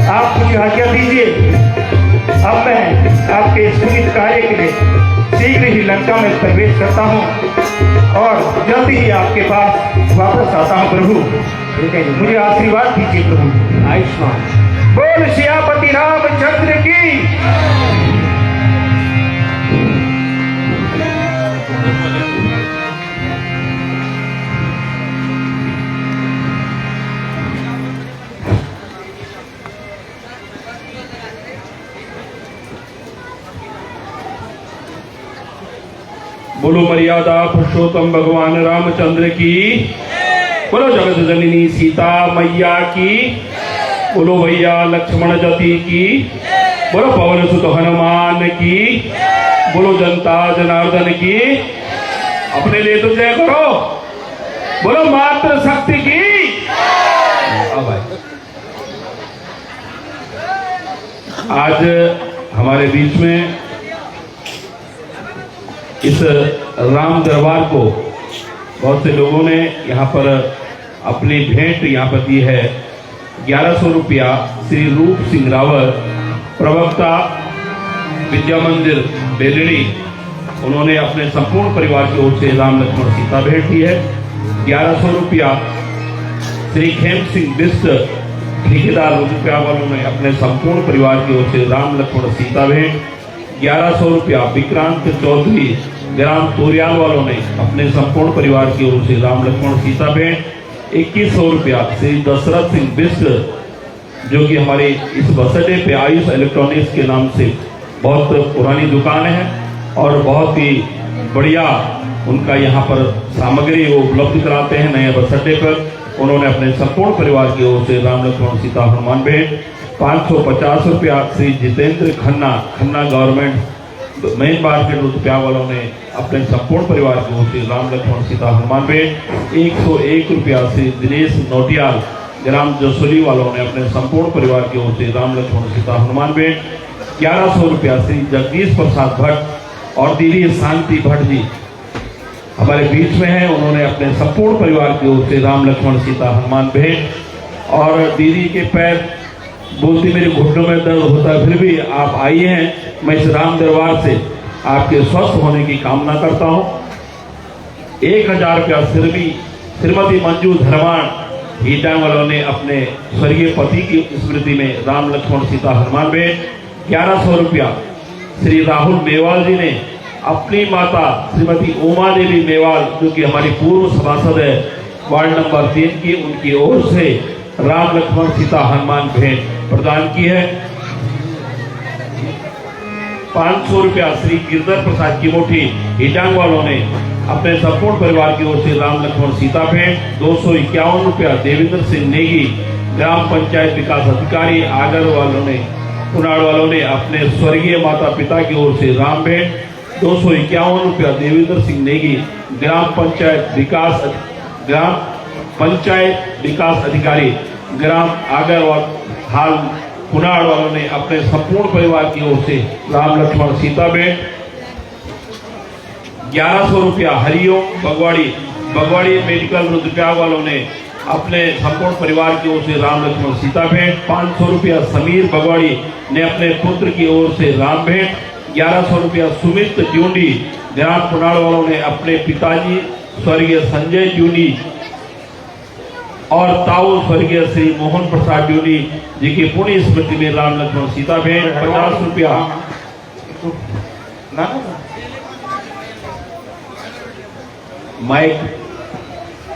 आप मुझे आज्ञा दीजिए, अब मैं आपके इस पुनीत कार्य के लिए शीघ्र ही लंका में प्रवेश करता हूँ और जल्दी ही आपके पास वापस आता हूँ। प्रभु मुझे आशीर्वाद दीजिए प्रभु। आयुष्मान। बोल सियापति रामचंद्र की। बोलो मर्यादा पुरुषोत्तम भगवान रामचंद्र की। बोलो जगत जननी सीता मैया की। बोलो भैया लक्ष्मण जति की। बोलो पवन सुत हनुमान की। बोलो जनता जनार्दन की। अपने लिए तो जय करो। बोलो मात्र शक्ति की। अब आज हमारे बीच में इस राम दरबार को बहुत से लोगों ने यहाँ पर अपनी भेंट यहाँ पर दी है। 1100 रुपया श्री रूप सिंह रावत, प्रवक्ता विद्या मंदिर बेलड़ी, उन्होंने अपने संपूर्ण परिवार की ओर से राम लक्ष्मण सीता भेंट दी है। 1100 रुपया श्री खेम सिंह बिस्ट, ठेकेदार रुपया वालों ने अपने संपूर्ण परिवार की ओर से राम लक्ष्मण सीता भेंट। 1100 रुपया विक्रांत चौधरी, ग्राम तोरियाल वालों ने अपने संपूर्ण परिवार की ओर से राम लक्ष्मण सीता भेंट। 2100 रुपया श्री दशरथ सिंह बिस्ट, जो कि हमारे इस बस अड्डे पे आयुष इलेक्ट्रॉनिक्स के नाम से बहुत पुरानी दुकान है और बहुत ही बढ़िया उनका यहाँ पर सामग्री वो उपलब्ध कराते हैं नए बस अड्डे पर। उन्होंने अपने संपूर्ण परिवार की ओर से राम लक्ष्मण सीता हनुमान भेंट। 550 रुपया Shri Jitendra Khanna, Khanna government main market रुपया वालों ने अपने संपूर्ण परिवार की ओर से राम लक्ष्मण सीता हनुमान भेंट। 101 रुपया श्री दिनेश नोटियाल, ग्राम जसोली वालों ने अपने संपूर्ण परिवार की ओर से राम लक्ष्मण सीता हनुमान भेंट। 1100 रुपया श्री जगदीश प्रसाद भट्ट और दीदी शांति भट्ट जी हमारे बीच में है। उन्होंने अपने संपूर्ण परिवार की ओर से राम लक्ष्मण सीता हनुमान भेंट। और दीदी के पैर बोलती मेरे घुटनों में दर्द होता है, फिर भी आप आई हैं। मैं इस राम दरबार से आपके स्वस्थ होने की कामना करता हूँ। 1000 रुपया श्रीमती मंजू धर्माण हीटांग वालों ने अपने स्वर्गीय पति की स्मृति में राम लक्ष्मण सीता हनुमान भेंट। 1100 रुपया श्री राहुल मेवाल जी ने अपनी माता श्रीमती उमा देवी मेवाल, जो कि हमारी पूर्व सभासद है वार्ड नंबर 3 की, उनकी ओर से राम लक्ष्मण सीता हनुमान भेंट प्रदान की है। 500 रुपया श्री गिरधर प्रसाद की मुठी हिटांग वालों ने अपने संपूर्ण परिवार की ओर से राम लक्ष्मण सीता भेंट। 251 रुपया देवेंद्र सिंह नेगी, ग्राम पंचायत विकास अधिकारी आगर वालों ने, कुनाड़ वालों ने अपने स्वर्गीय माता पिता की ओर से राम भेंट। 251 रुपया देवेंद्र सिंह नेगी, ग्राम पंचायत विकास अधिकारी ग्राम आगर हाल कुनाड़ वालों ने अपने संपूर्ण परिवार की ओर से राम लक्ष्मण सीता भेंट। 1100 रुपया हरिओम बगवाड़ी मेडिकल रुद्रप्रयाग वालों ने अपने संपूर्ण परिवार की ओर से राम लक्ष्मण सीता भेंट। 500 रुपया समीर बगवाड़ी ने अपने पुत्र की ओर से राम भेंट। 1100 रुपया सुमित जूंडी, ग्राम कुनाड़ वालों ने अपने पिताजी स्वर्गीय संजय जूनी और ताऊ स्वर्गीय श्री मोहन प्रसाद जूनी जी की पुण्य स्मृति में राम लक्ष्मण सीता भेंट। 50 रुपया माइक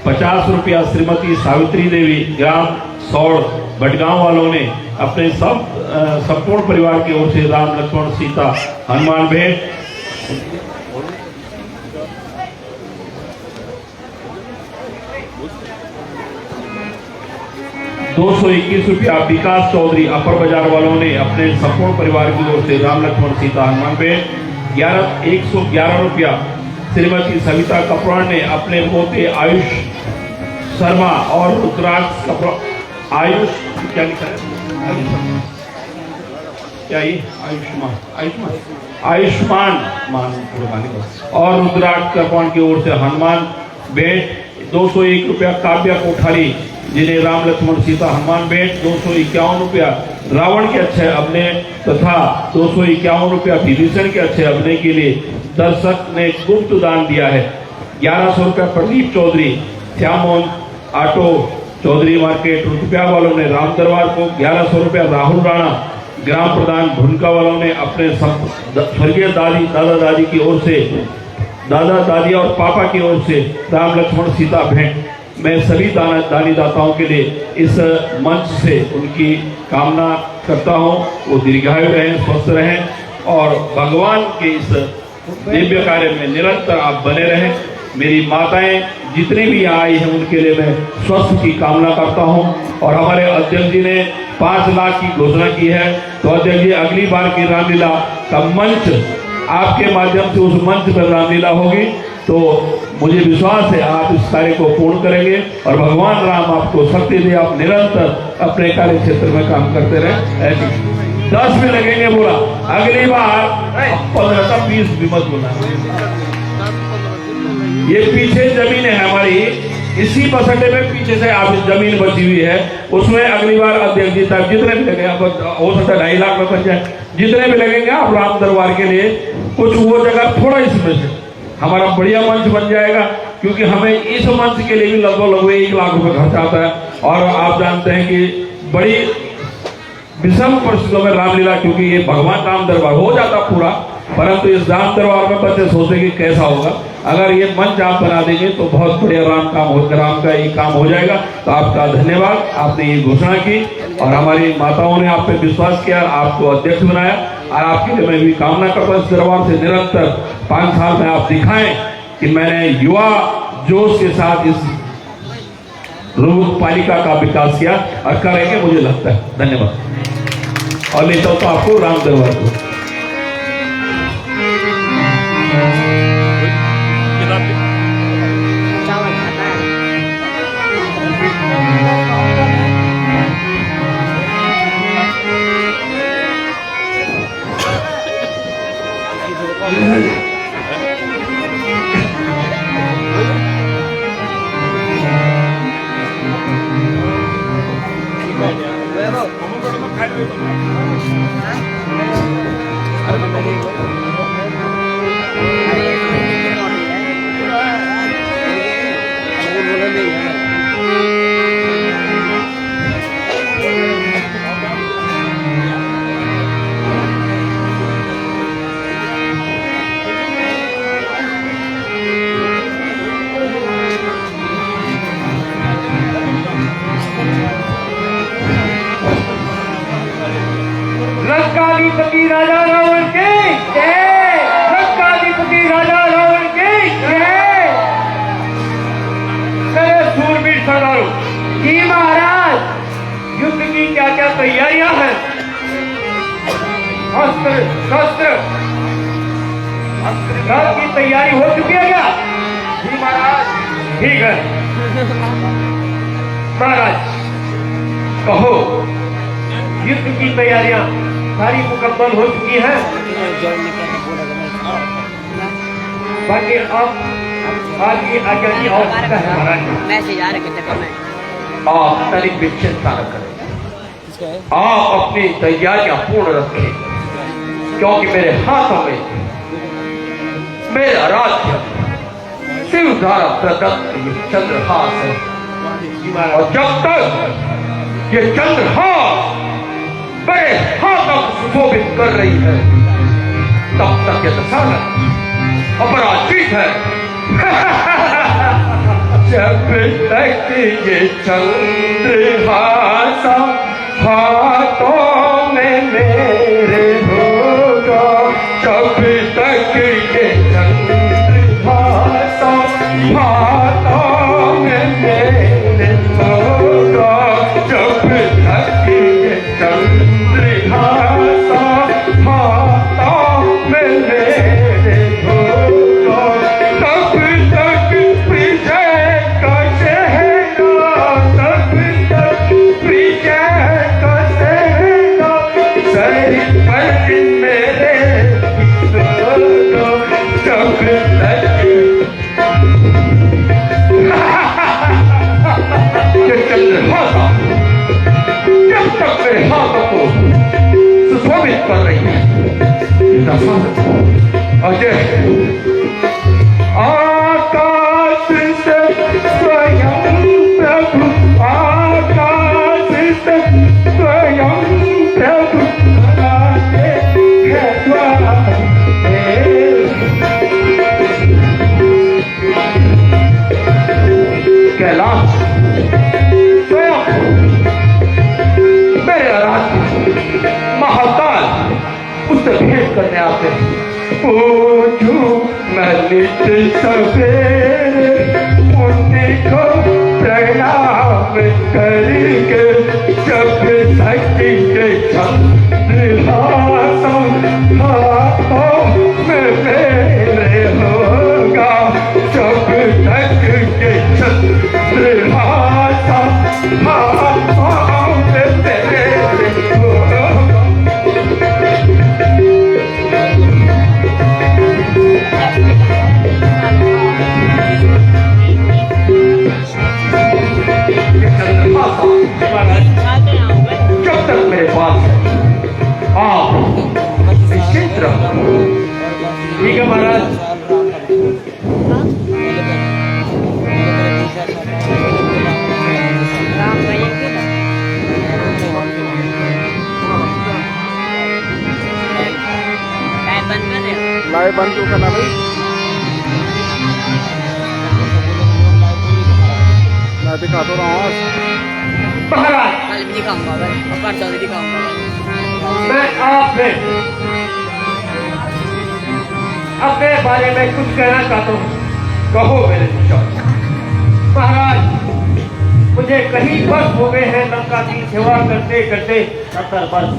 50 रुपया श्रीमती सावित्री देवी, ग्राम सौड़ भटगांव वालों ने अपने सब संपूर्ण परिवार की ओर से राम लक्ष्मण सीता हनुमान भेंट। ₹221 विकास चौधरी अपर बाजार वालों ने अपने संपूर्ण परिवार की ओर से राम लक्ष्मण सीता हनुमान भेंट। ₹111 श्रीमती सविता कपरान ने अपने पोते आयुष शर्मा और रुद्राक्ष आयुष क्या लिखा है, क्या ये आयुष्मान और रुद्राक्ष कपरान की ओर से हनुमान भेंट। ₹201 काव्या कोठारी जिन्हें राम लक्ष्मण सीता हनुमान भेंट। ₹251 रावण के अच्छे अभिनय तथा ₹251 विभीषण के अच्छे अभिनय के लिए दर्शक ने गुप्त दान दिया है। ₹1100 प्रदीप चौधरी श्याम मोहन ऑटो चौधरी मार्केट रुपया वालों ने राम दरबार को। ₹1100 राहुल राणा ग्राम प्रधान भुनका वालों ने अपने स्वर्गीय दादा दादी की ओर से, दादा दादी और पापा की ओर से राम लक्ष्मण सीता भेंट। मैं सभी दानी दाताओं के लिए इस मंच से उनकी कामना करता हूं, वो दीर्घायु रहें, स्वस्थ रहें और भगवान के इस दिव्य कार्य में निरंतर आप बने रहें। मेरी माताएं जितनी भी आई हैं उनके लिए मैं स्वस्थ की कामना करता हूं। और हमारे अध्यक्ष जी ने 5 लाख की घोषणा की है, तो अध्यक्ष जी अगली बार की रामलीला का मंच आपके माध्यम से उस मंच पर रामलीला होगी, तो मुझे विश्वास है आप इस कार्य को पूर्ण करेंगे और भगवान राम आपको शक्ति दे, आप निरंतर अपने कार्य क्षेत्र में काम करते रहे। ऐसे 10 भी लगेंगे बोला, अगली बार 15 तक 20 भी मत बोला। ये पीछे जमीन है हमारी, इसी बसंडे में पीछे से आप जमीन बची हुई है, उसमें अगली बार अध्यक्ष जी तक जितने भी लगेंगे, हो सकता है 2.5 लाख में बच जाए, जितने भी लगेंगे आप राम दरबार के लिए कुछ वो जगह थोड़ा इसमें से हमारा बढ़िया मंच बन जाएगा, क्योंकि हमें इस मंच के लिए भी लगभग 1 लाख रुपए खर्च आता है। और आप जानते हैं कि बड़ी विषम परिस्थितियों में रामलीला, क्योंकि ये भगवान राम दरबार हो जाता पूरा, परंतु इस राम दरबार में बच्चे सोचते कि कैसा होगा। अगर ये मंच आप बना देंगे तो बहुत बढ़िया राम का ये काम हो जाएगा। तो आपका धन्यवाद, आपने ये घोषणा की और हमारी माताओं ने आप पे विश्वास किया, आपको अध्यक्ष बनाया और आपके लिए मैं भी कामना करता हूँ इस दरबार से निरंतर 5 साल में आप दिखाएं कि मैंने युवा जोश के साथ इस रूप पालिका का विकास किया और करेंगे, मुझे लगता है। धन्यवाद। और लेता हूं तो आपको राम दरबार को लंकाधिपति राजा रावण की जय, लंकाधिपति राजा रावण की जय। मेरे सूरवीर सरदारों, जी महाराज, युद्ध की क्या क्या तैयारियां हैं? अस्त्र शस्त्र की तैयारी हो चुकी है क्या? जी महाराज। ठीक है महाराज, कहो युद्ध की तैयारियां सारी मुकम्मल हो चुकी है, बाकी अब आगे आज्ञा की आवश्यकता है महाराज। आप तनिक भी चिंता न करें, आप अपनी तैयारियां पूर्ण रखें, क्योंकि मेरे हाथों में मेरा राज्य शिव द्वारा प्रदत्त ये चंद्रहास है, और जब तक ये चंद्रहास बड़े हाथों को सुशोभित कर रही है, तब तक ये दशरथ अपराजित है। जब तक ये चंद्रहास हाथों में अजय आकाश से स्वयं प्रभु, आकाश से स्वयं प्रभु बनाते हैं द्वार। कैलाश स्वयं मेरे आराध्य महाकाल उससे भेंट करने आते हैं। पूछू मैं नित्य सवेरे उनको प्रणाम करके, जब शक्ति के हाथों में मेरे होगा, जब तक के हाथों में मेरे होगा। जब तक मेरे पास है आप निश्चिंत रहो। ठीक है महाराज। लाइव बंद क्यों करना भाई? मैं दिखा तो रहा हूँ। महाराज मैं आपसे अपने बारे में कुछ कहना चाहता हूँ। कहो मेरे निशान। महाराज मुझे कहीं वर्ष हो गए हैं लंका की सेवा करते करते। 70 वर्ष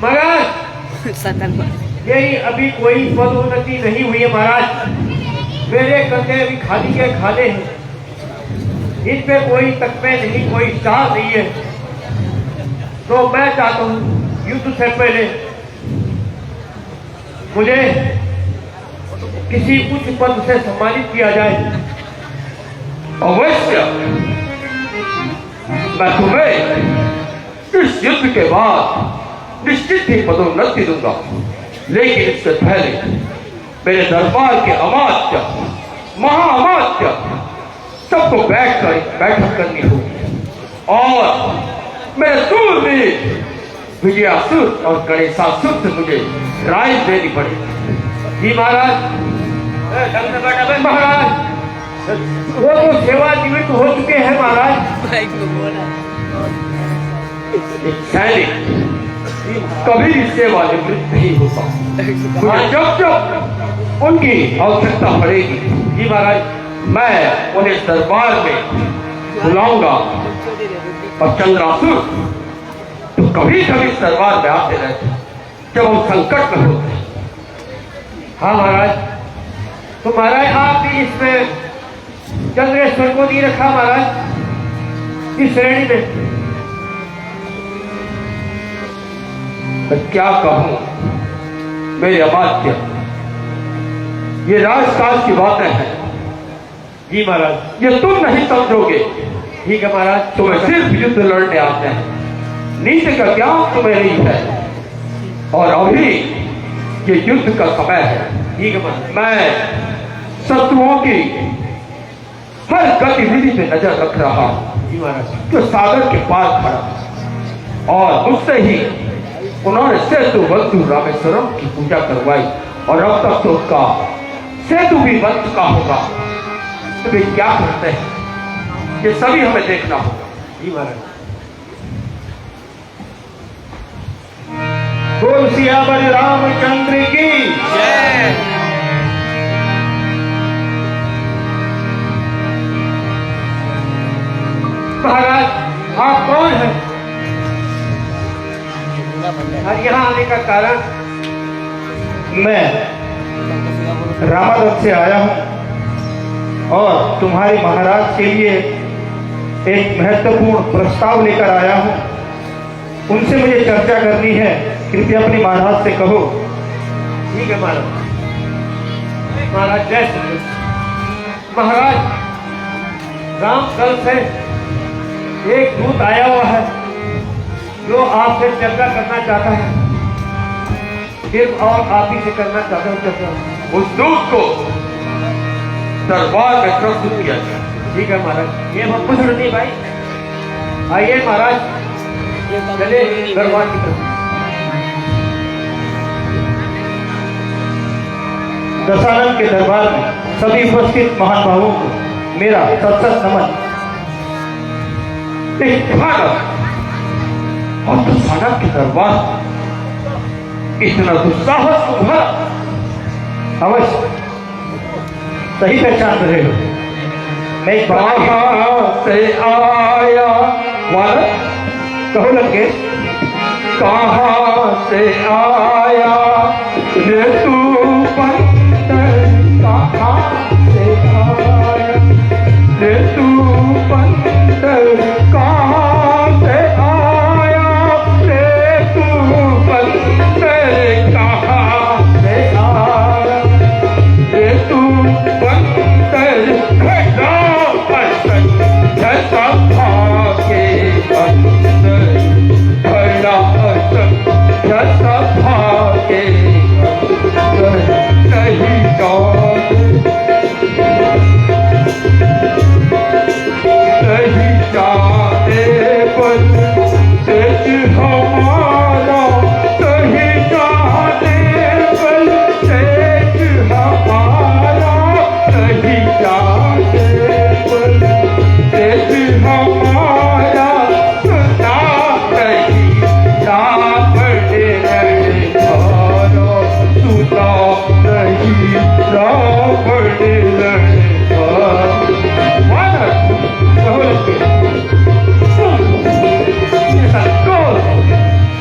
महाराज। यही अभी कोई पदोन्नति नहीं हुई है महाराज। मेरे कंधे अभी खाली के खाले हैं, इन पे कोई तकमे नहीं, कोई स्टार नहीं है। तो मैं चाहता हूँ युद्ध से पहले मुझे किसी उच्च पद से सम्मानित किया जाए। अवश्य मैं तुम्हें इस युद्ध के बाद निश्चित ही पदोन्नति दूंगा, लेकिन इससे पहले मेरे दरबार के अमात्य महाअमात्य सबको बैठक करनी होगी और मेरे सूरवीर विजयासुर और गणेशासुर से मुझे राय देनी पड़ेगी। जी महाराज। महाराज वो तो सेवानिवृत्त हो चुके हैं महाराज। एक सैनिक कभी भी सेवानिवृत्त नहीं होता और जब जब उनकी आवश्यकता पड़ेगी जी महाराज मैं उन्हें दरबार में बुलाऊंगा। और चंद्रासुर तो कभी कभी दरबार में आते रहते जब हम संकट में होते। हाँ महाराज। तो महाराज आपने इसमें चंद्रेश्वर को नहीं रखा महाराज इस श्रेणी में? मैं क्या कहूं मेरे अमात्य, ये राजकाज की बातें हैं। जी महाराज। ये तुम नहीं समझोगे। ठीक है महाराज। तुम्हें सिर्फ युद्ध लड़ने आते हैं, नीति का ज्ञान तुम्हें नहीं है और अभी ये युद्ध का समय है। ठीक है महाराज। मैं शत्रुओं की हर गतिविधि पे नजर रख रहा हूं जी महाराज। जो सागर के पार खड़ा है और मुझसे ही उन्होंने सेतु बंधु रामेश्वरम की पूजा करवाई और अब तक तो उसका सेतु भी बन चुका होगा। तो वे क्या करते हैं ये सभी हमें देखना होगा। जी महाराज। बोल सियावर रामचंद्र की जय। महाराज आप कौन हैं और यहाँ आने का कारण? मैं रामादत्त से आया हूँ और तुम्हारे महाराज के लिए एक महत्वपूर्ण प्रस्ताव लेकर आया हूँ। उनसे मुझे चर्चा करनी है, कृपया अपने महाराज से कहो। ठीक है महाराज। महाराज जय श्री कृष्ण। महाराज रामकल से एक दूत आया हुआ है जो आपसे चर्चा करना चाहता है। सिर्फ और आप ही से करना चाहता हूँ चर्चा। उस दूत को दरबार में प्रस्तुत किया जाए। ठीक है महाराज, ये हम कुछ नहीं भाई। आइए महाराज, चले दरबार की तरफ। दशानन के दरबार में सभी उपस्थित महानुभावों को मेरा सत नमन। एक भारत और दशानन के दरबार इतना दुस्साहस उभरा। अवश्य सही पहचान रहे हो। मैं एक बात कहाँ से आया भारत? कहो लगे, कहाँ से आया रे तू बंदर? कहाँ से आया रे तू बंदर? कहाँ से आया रे तू बंदर? कहाँ से आया रे तू बंदर? घटा असन झटा भागे अंदर, घटा असन झटा भागे अंदर, नहीं जाने नहीं जाने पर तेज हमारा, नहीं जाने पर तेज हमारा, नहीं जाने पर तेज हमारा, सुना नहीं जा पड़े रे धारा, सुना नहीं जा पड़े रे धारा।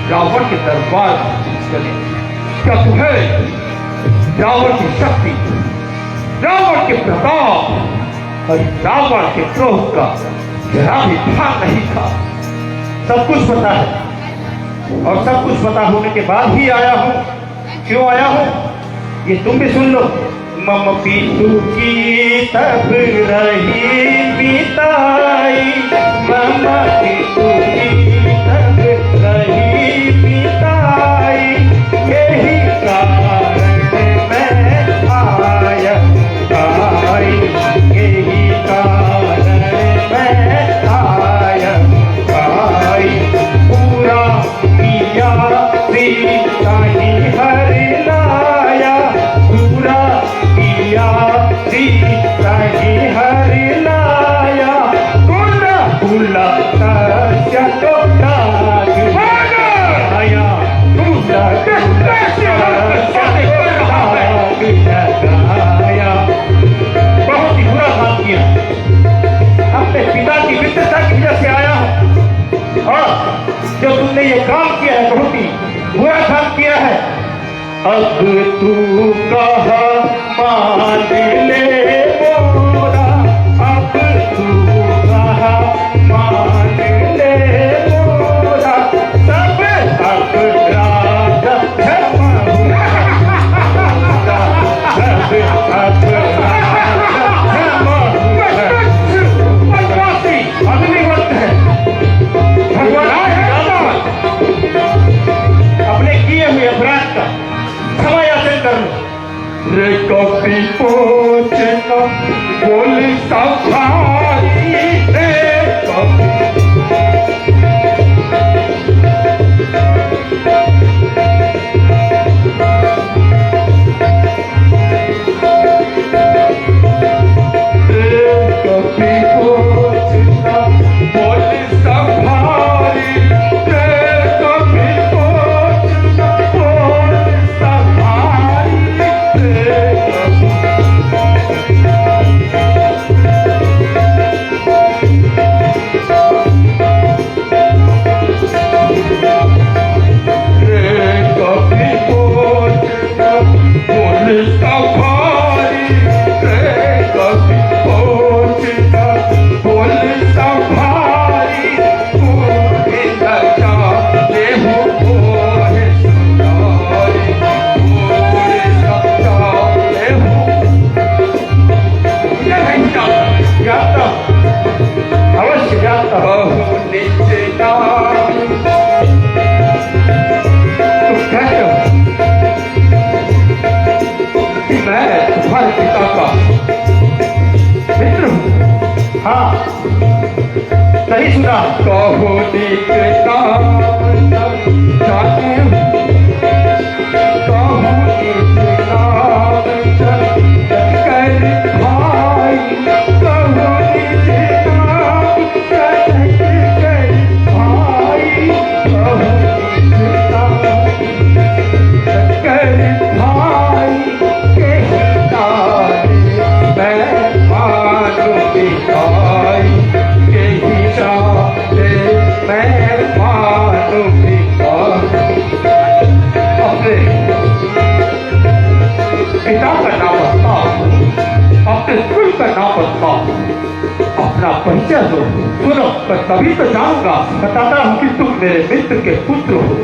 रावण के दरबार चले। क्या तुम्हें रावण की शक्ति, रावण के प्रताप और रावण के क्रोध का जरा भी भान नहीं था? सब कुछ पता है और सब कुछ पता होने के बाद ही आया हूँ। क्यों आया हूँ ये तुम भी सुन लो। मम पीतू की तब रही बिताई, मम पीतू की तब रही बिताई, यही कारण मैं आया आई, यही कारण मैं आया आई। पूरा किया सीता ही हर लाया, पूरा किया सीता ही हर लाया, कुला कुला तस्या तो डाग आया, कुला कुला तस्या तो डाग लगाया। बहुत ही बुरा काम किया, अपने पिता की मित्रता की वजह से आया हूँ। और जो तुमने ये काम किया है बहुत ही बुरा काम किया है। अब तू कहा मान ले मोरा, अब तू कहा मान ले मोरा, सब अपराध क्षमा हुआ, सब अपराध क्षमा हुआ। अगली वक्त है भगवान अपने किए हुए अपराध का क्षमा याचन कर लो। रे कभी पहुंचना बोल सफारी रे कभी पहुंचना बोल सफारी रे कभी पहुंचना बोल सफारी रे कभी तुम्हारे पिता का मित्र हूँ। हाँ, सही सुना। कहो देखता जाने पिता का नाम बताओ, अपने कुल का नाम बताओ, अपना परिचय दो। सुनो, मैं तभी तो जानूंगा, बताता हूँ कि तुम मेरे मित्र के पुत्र हो।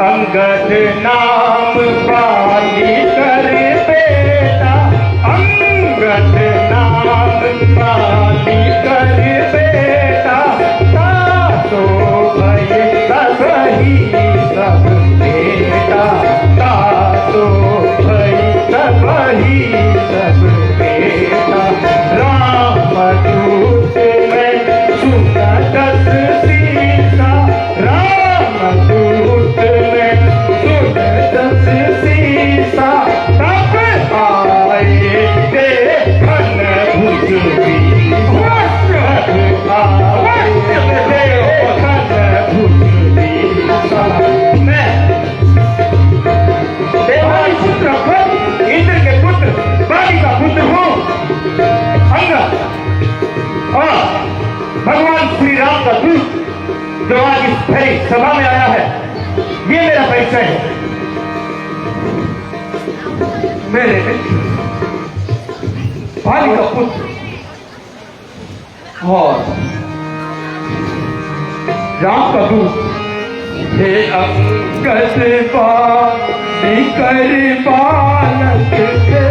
अंगद नाम बाली कर बेटा, अंगद नाम बाली कर बेटा, तातो भय सब ही सब बेटा, तातो भय सब ही सब बेटा। राम दूत में सुना दस सीता, राम दूत में सुना दस सीता, तब आए देखन भुज बीसा, तब आए देखन भुज बीसा। मैं देवानी पुत्र इंद्र के पुत्र बाली का पुत्र हूँ, अंगद, और भगवान श्री राम का दूत जो आज इस भरी सभा में आया है, ये मेरा परिचय है। मेरे मित्र बाली का पुत्र और राम का दूत, हे अंगद बाली कर बालक के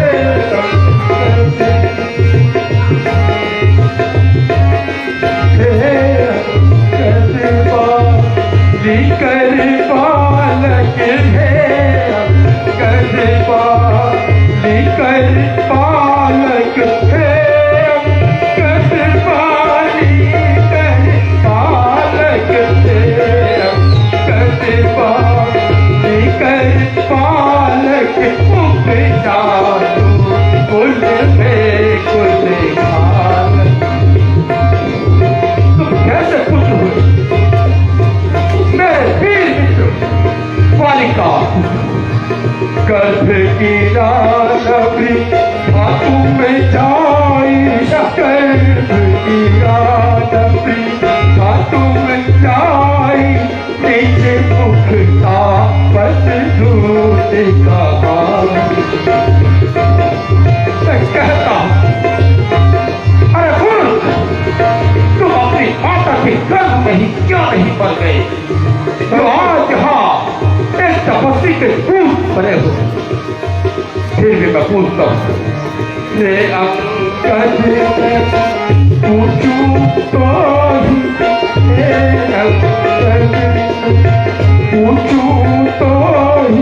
गर्भ की रानवरी हाथों में जाई, गर्भ की रानवरी हाथों में जाई, नीचे मुख तापत दूत का कहता हूँ, अरे बोल, तुम अपनी माता के गर्भ में ही क्यों नहीं पड़ गए? तो आज यहाँ एक तपस्वी के पूत बने हो। फिर भी मैं पूछता हूँ, हे अंगद पूछूं तो ही, हे अंगद पूछूं तो ही,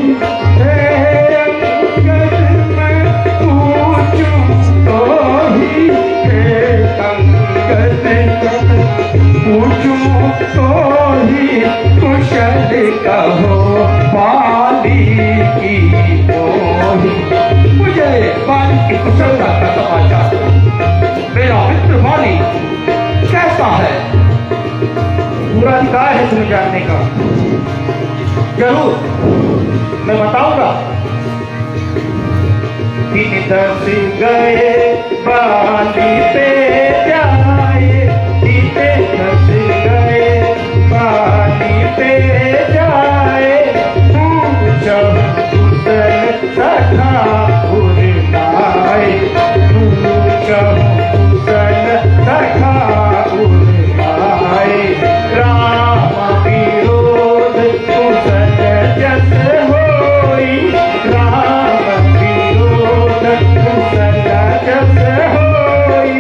हे अंगद मैं पूछूं तो ही, हे अंगद पूछूं तो ही, कुशल कहो बाली की मोही। मुझे बाली की कुशलता का समाचार, मेरा मित्र बाली कैसा है? पूरा अधिकार है तुम्हें जानने का। जरूर मैं बताऊंगा। दिन दस गए बाली पे जाए, दिन दस गए बाली पे जाए, पूछो कुशल सखा उड़ाए, पूछो कुशल सखा उड़ाए। राम विरोध कुशल जस होई, राम विरोध कुशल जस होई,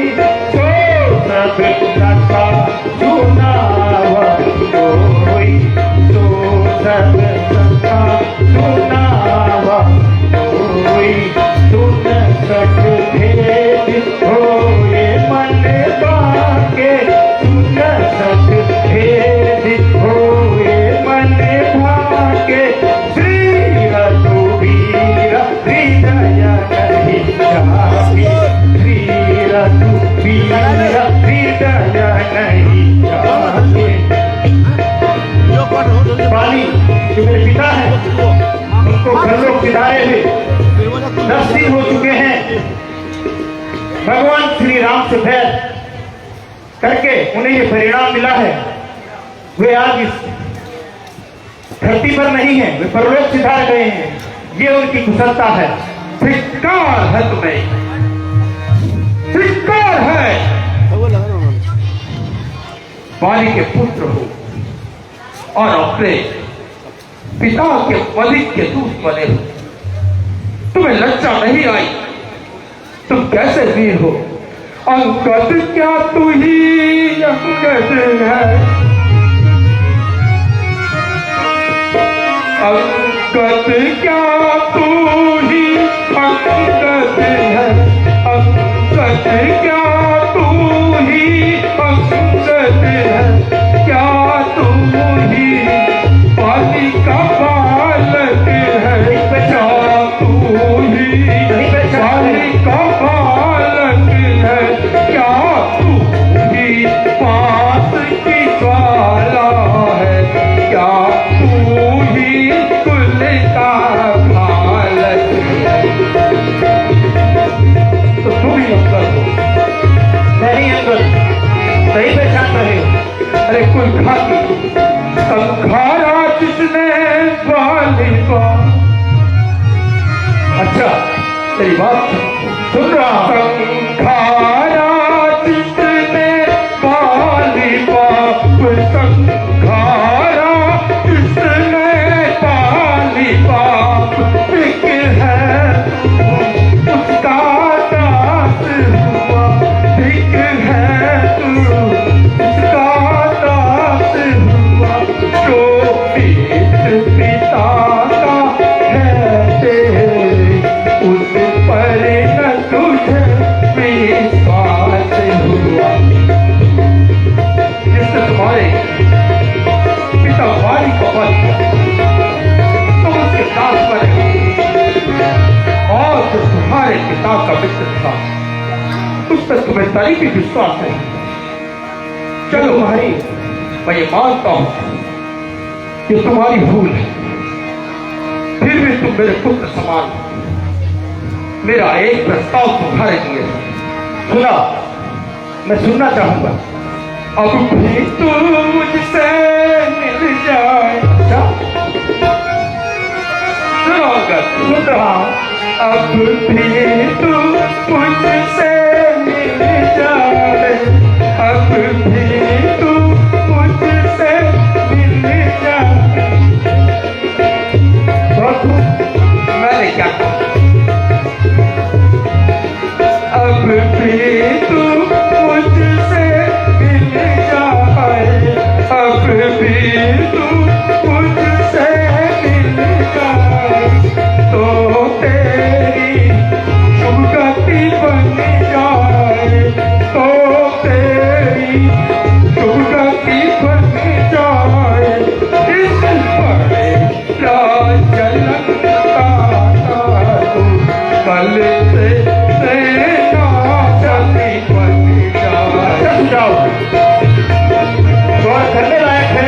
भेद होए मन भाके सुदसत भेद होए मन भाके श्री रघुवीर हृदय नहीं जागे श्री रघुवीर हृदय नहीं जागे। पाली जो मेरे पिता हैं उनको घरलोक सिधारे हुए 10 दिन हो चुके हैं। भगवान श्री राम से बैर करके उन्हें ये परिणाम मिला है। वे आज इस धरती पर नहीं है, वे परलोक सिधार गए हैं। ये उनकी कुशलता है। धिक्कार है तुम्हें, धिक्कार है। बाली के पुत्र हो और अपने पिता के मलिक के दूत बने हो, तुम्हें लज्जा नहीं आई? तुम कैसे वीर हो? अंगद क्या तू ही अंगद है, अंगद क्या तू ही अंगद है, अंगद क्या तू ही अंगद है, क्या तू ही बाली का बालक है, क्या तू ही बाली का बालक है, क्या तू ही पास की ज्वाला है, क्या तू ही कुल का बालक है। तो तुम ही अंगद हो। नहीं अंगद, सही पहचान रहे हो। अरे कुल खाती संखारा जिसने बाली का। अच्छा तेरी बात सुन रहा हूं। संखारा जिसने बाली बाप, संखारा जिसने बाली बाप, एक है उसका दास हुआ, एक है तू उसका दास हुआ, जो पेट पिता का है तेरे, उस पर न तुझे विश्वास हुआ। जिसने तुम्हारे पिता बाली को वध किया, तुम उसके दास बने, और जो तुम्हारे पिता का मित्र था उस पर तुम्हें तरी भी विश्वास नहीं। चलो भाई, मैं ये मानता हूं कि तुम्हारी भूल है, फिर भी तुम मेरे पुत्र समान हो। मेरा एक प्रस्ताव तुम्हारे लिए है। सुना, मैं सुनना चाहूंगा। अब भी तू मुझसे मिल जाए। अच्छा सुनोगा? सुन रहा हूं। अब भी तू मुझसे मिल जाए, अब भी तू मुझसे मिल जाए। बहुत मैंने क्या कहा? अब भी तू मुझसे मिल जाए, अब भी तू मुझसे मिल जाए, तो तेरी शुभ गति बन जाए, तो तेरी शुभ गति बन जाए। इस बड़े राजलंका तू कल से सेनापति बन जाए। जाओ, गौर करने लायक है।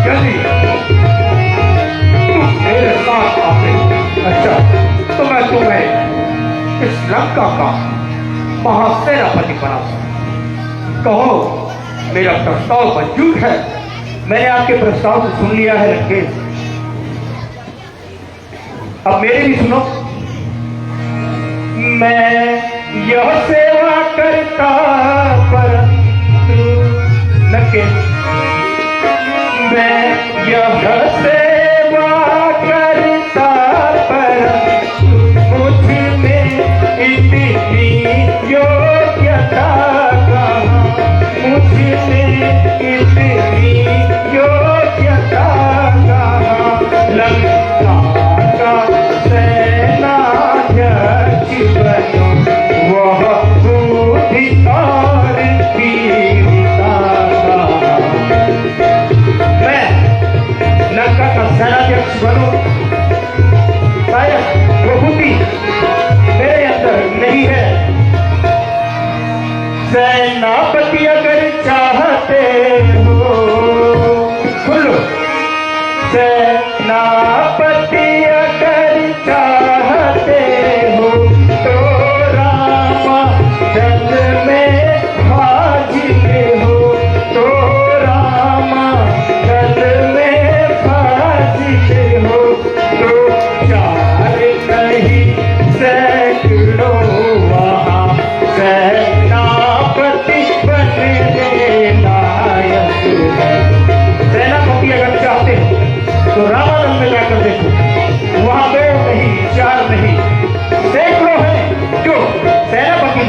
यदि तुम मेरे साथ आते, अच्छा तो मैं तुम्हें इस लंका का महासेनापति बना सकूं। कहो, मेरा प्रस्ताव मंजूर है? मैंने आपके प्रस्ताव से सुन लिया है लंकेश। अब मेरे भी सुनो। मैं यह सेवा करता परंतु लंकेश, मैं यह सेवा करता परंतु मुझ में इतनी योग्यता कहाँ, मुझ में इतनी योग्यता कहाँ। लंका का सेनाध्यक्ष बनो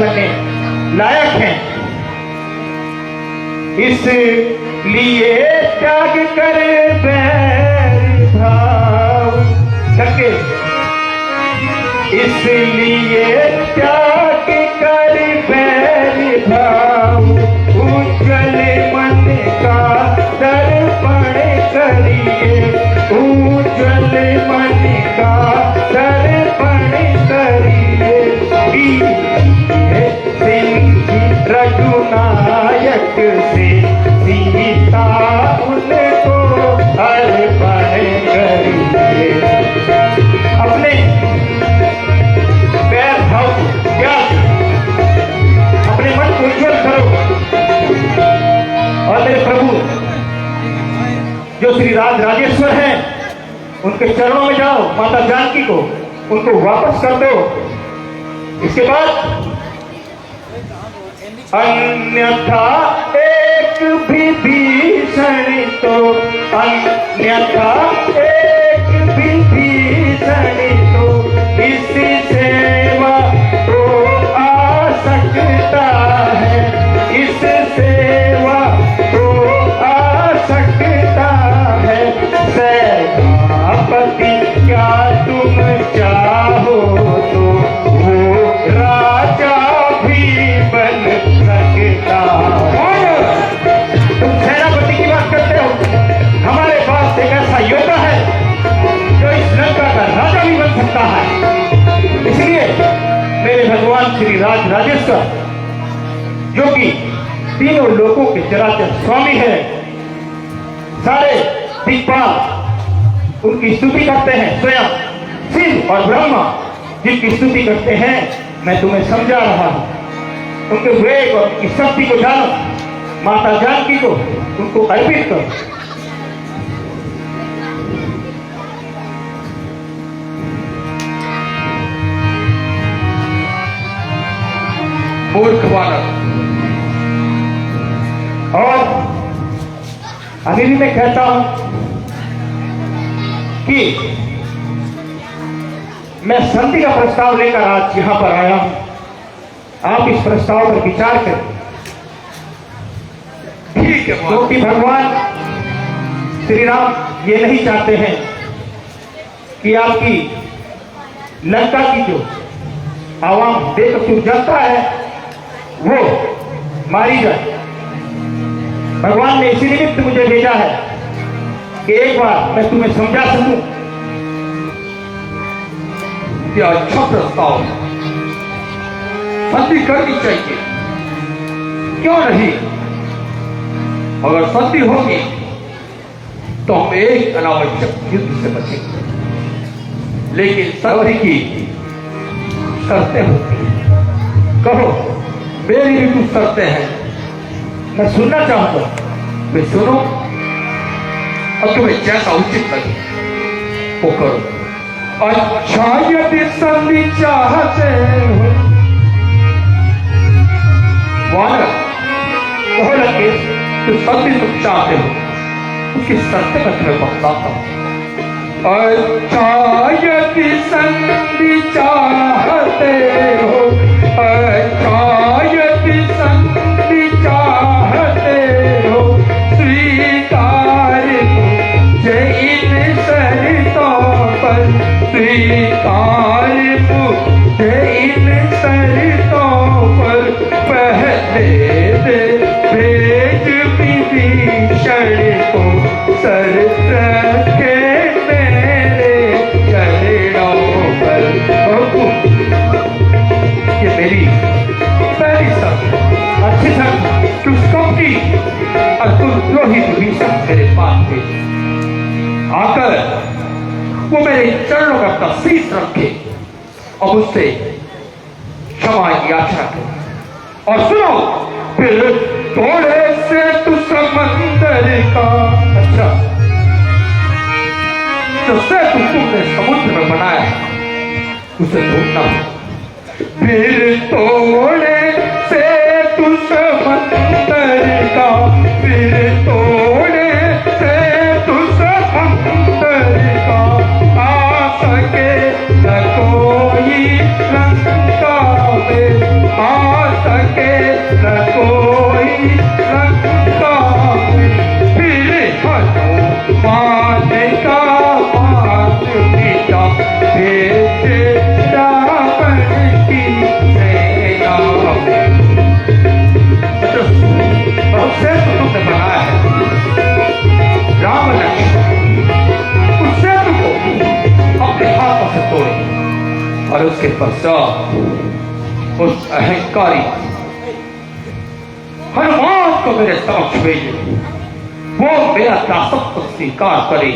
बनने लायक हैं। इसलिए त्याग करे बैर भाव करके, इसलिए त्याग कर बैर भाव, उज्जवल मन का दर्पण करिए, उज्जवल मन का दर्पण करिए। रघुनायक से सीता उनको अर्पण करिए। अपने पैर भाव त्याग, अपने मन को उज्जवल करो और मेरे प्रभु जो श्री राजेश्वर हैं उनके चरणों में जाओ, माता जानकी को उनको वापस कर दो। इसके बाद अन्यथा एक भी भीषण तो, अन्यथा एक भी भीषण तो इस सेवा को आ सकता है, इस सेवा को आ सकता है। सेनापति क्या तुम चाहो तो वो राजा भी बन सकता है। तुम सेनापति की बात करते हो, हमारे पास एक ऐसा योद्धा है जो इस लंका का राजा भी बन सकता है। इसलिए मेरे भगवान श्री राजेश्वर जो कि तीनों लोकों के चराचर स्वामी है, सारे दिक्पाल उनकी स्तुति करते हैं, स्वयं शिव और ब्रह्मा जिनकी स्तुति करते हैं, मैं तुम्हें समझा रहा हूं। उनके वेग और उनकी शक्ति को जानो, माता जानकी को उनको अर्पित करो। मूर्ख बालक, और अभी भी मैं कहता हूं कि मैं संधि का प्रस्ताव लेकर आज यहां पर आया हूं। आप इस प्रस्ताव पर विचार करें। ठीक है क्योंकि भगवान श्री राम ये नहीं चाहते हैं कि आपकी लंका की जो आवाम बेकसूर जनता है वो मारी जाए। भगवान ने इसी निमित्त मुझे भेजा है कि एक बार मैं तुम्हें समझा सकूं। क्या अच्छा प्रस्ताव है, संधि करनी चाहिए, क्यों नहीं। अगर संधि होगी तो हम एक अनावश्यक युद्ध से बचेंगे, लेकिन संधि की शर्तें होती हैं। कहो, मेरी भी कुछ शर्तें हैं, मैं सुनना चाहूंगा। वे सुनो और तुम्हें जैसा उचित लगे वो करो। अच्छा यदि संधि चाहते हो, वानर कहो लंकेश, तो संधि तुम चाहते हो, उसकी शर्तें मैं तुम्हें बताता हूं। अच्छा यदि संधि चाहते हो, अच्छा यदि संधि चाहते हो, स्वीकार मुझे इन शर्तों पर, स्वीकार मुझे इन शर्तों पर। पहले दे भेज विभीषण को, शर्त रखे मेरे चरणों पर। ये मेरी पहली शर्त, अच्छी शर्त किसको की? और तुम जो ही विभीषण मेरे पास थे, आकर वो मेरे चरणों का तस्वीर रखे और मुझसे क्षमा याचना करे। और सुनो, फिर थोड़े से तू समंदर का, अच्छा जो से तुमने समुद्र में बनाया उसे ढूंढना। फिर थोड़े से तू समंदर का, फिर थोड़े से तू समंदर का, आ सके न कोई लंका में, आ इसके पश्चात उस अहंकारी हनुमान को मेरे समक्ष भेजे, वो मेरा दासत्व स्वीकार करे।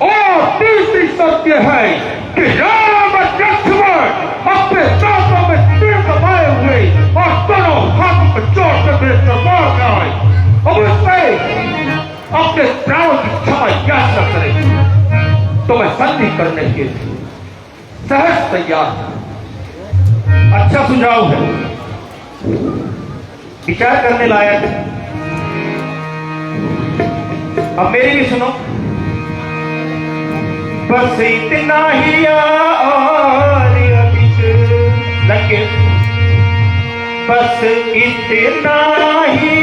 और तीसरी शर्त यह है कि राम और लक्ष्मण अपने दांतों में तीर दबाए हुए और दोनों हाथों को जोड़कर मेरे दरबार में आए और उससे अपने प्राणों की क्षमा याचना करे, तो मैं संधि करने के सहज तैयार हूं। अच्छा सुझाव है, विचार करने लायक। अब मेरी भी सुनो। बस इतना ही और अधिक लगे, बस इतना ही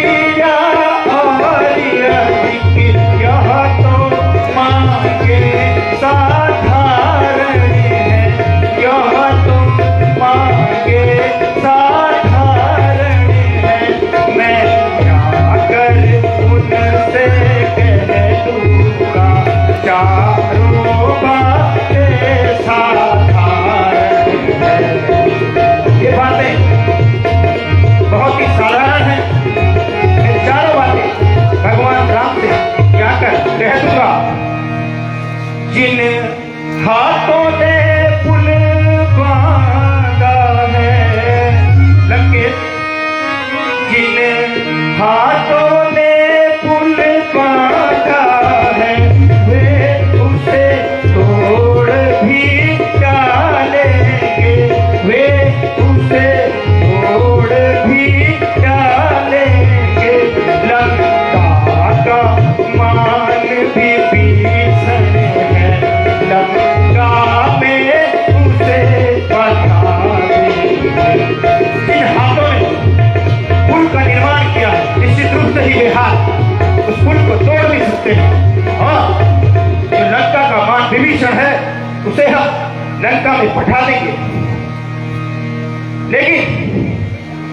और अधिक, यह तो मांगे साधारण है, यह तो मांगे साधारण है। मैं क्या कर उनसे कह दूंगा, चारों बातें साधारण है। ये बातें बहुत ही साधारण है। ये चारों बातें भगवान राम से क्या कर कह दूंगा। जिन हाथों ने पुल बांधा है लंकेश, जिन हाथों ने पुल बांधा है, वे उसे तोड़ भी डालेंगे, वे उसे तोड़ भी डालेंगे। लंका का मान भी भीषण है, लंका में उसे बता देंगे। जिन हाथों ने पुल का निर्माण किया है, निश्चित रूप से ही वे हाथ उस पुल को तोड़ भी सकते हैं। हाँ, जो लंका का मान विभीषण है, उसे हम लंका में पठा देंगे। लेकिन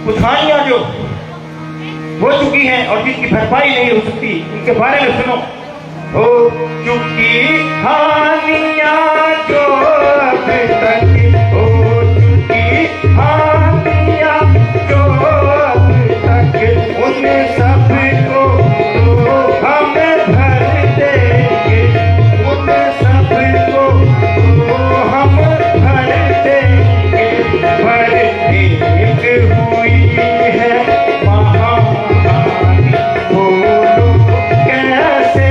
कुछ हानियां जो हो चुकी हैं और जिनकी भरपाई नहीं हो सकती, उनके बारे में सुनो। हो चुकी हानियां जो अब तक, हो चुकी हानियां जो अब तक, उन सब को तो हम भर देंगे, उन सब को तो हम भर देंगे। पर एक हुई है महाहानि, बोलो कैसे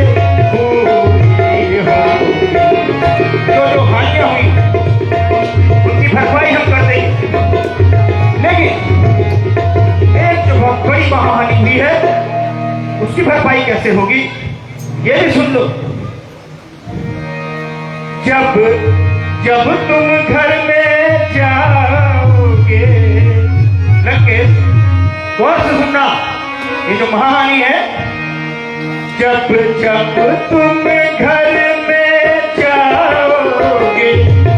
पूरी होगी। जो हानियां हुई उनकी भरपाई हम कर देंगे, लेकिन एक जो बहुत बड़ी महाहानि हुई है उसकी भरपाई कैसे होगी, ये भी सुन लो। जब जब तुम घर में जाओगे लंकेश, गौर से सुनना, ये जो महाहानि है, जब जब तुम घर में जाओगे,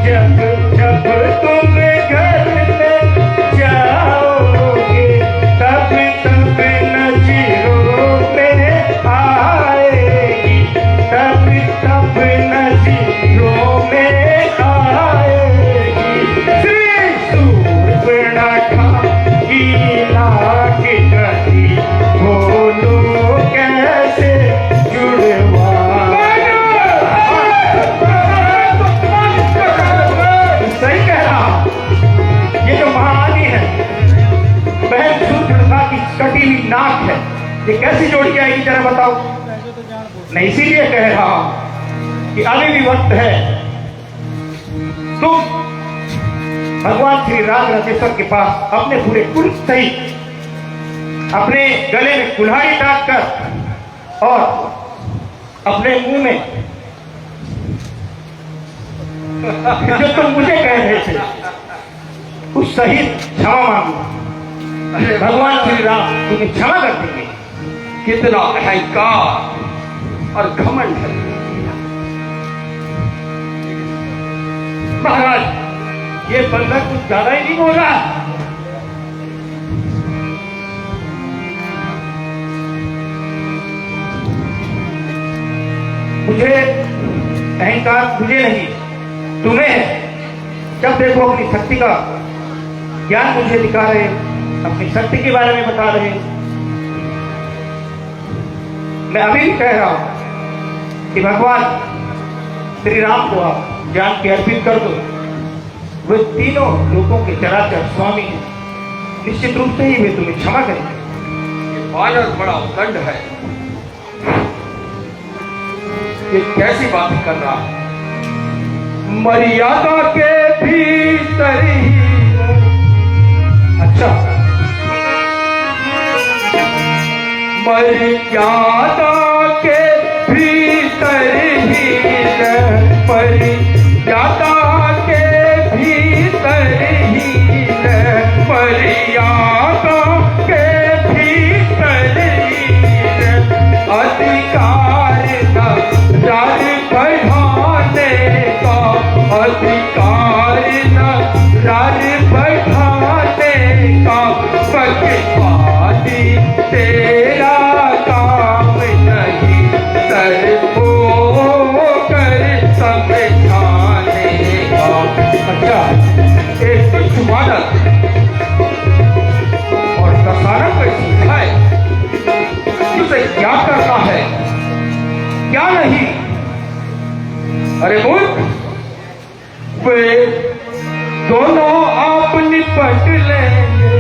जब जब तुम घर में जाओगे, तब तब नजरों में आएगी, तब तब नजरों में आएगी। श्री सूर्पणखा की नाक कटी, बोलो कैसे जुड़वा। सही कह रहा, ये जो महाहानि है, बहन सूर्पणखा की कटी हुई नाक है, ये कैसे जोड़ी जाएगी जरा बताओ। मैं इसीलिए कह रहा कि अभी भी वक्त है, तुम भगवान श्री राम राजेश्वर के पास अपने पूरे कुल सहित अपने गले में कुल्हाड़ी टांग कर और अपने मुंह में जो तुम मुझे कह रहे थे उस सहित क्षमा मांगो। भगवान श्री राम तुम्हें क्षमा कर देंगे। कितना अहंकार और घमंड है महाराज, ये बंदा कुछ ज्यादा ही नहीं बोल रहा। मुझे अहंकार मुझे नहीं, तुम्हें है। जब देखो अपनी शक्ति का ज्ञान मुझे दिखा रहे, अपनी शक्ति के बारे में बता रहे। मैं अभी भी कह रहा हूं कि भगवान श्री राम को आप ज्ञान के अर्पित कर दो। वे तीनों लोगों के चराचर स्वामी हैं, निश्चित रूप से ही वे तुम्हें क्षमा करेंगे। बानर बड़ा उदंड है, ये कैसी बात कर रहा है? मर्यादा के भीतर ही। अच्छा, मर्यादा के भीतर ही, मर्यादा के भीतर ही, मर्यादा के भीतर ही अधिकार न राज बढ़ाने का, अधिकार न राज बढ़ाने का, पक्षपाती तेरा काम नहीं, सर होकर समझाने का। अच्छा, एक दुश्मन और दशहरा कैसी है, उसे क्या करना है क्या नहीं? अरे मूर्ख, वे दोनों आप निपट लेंगे,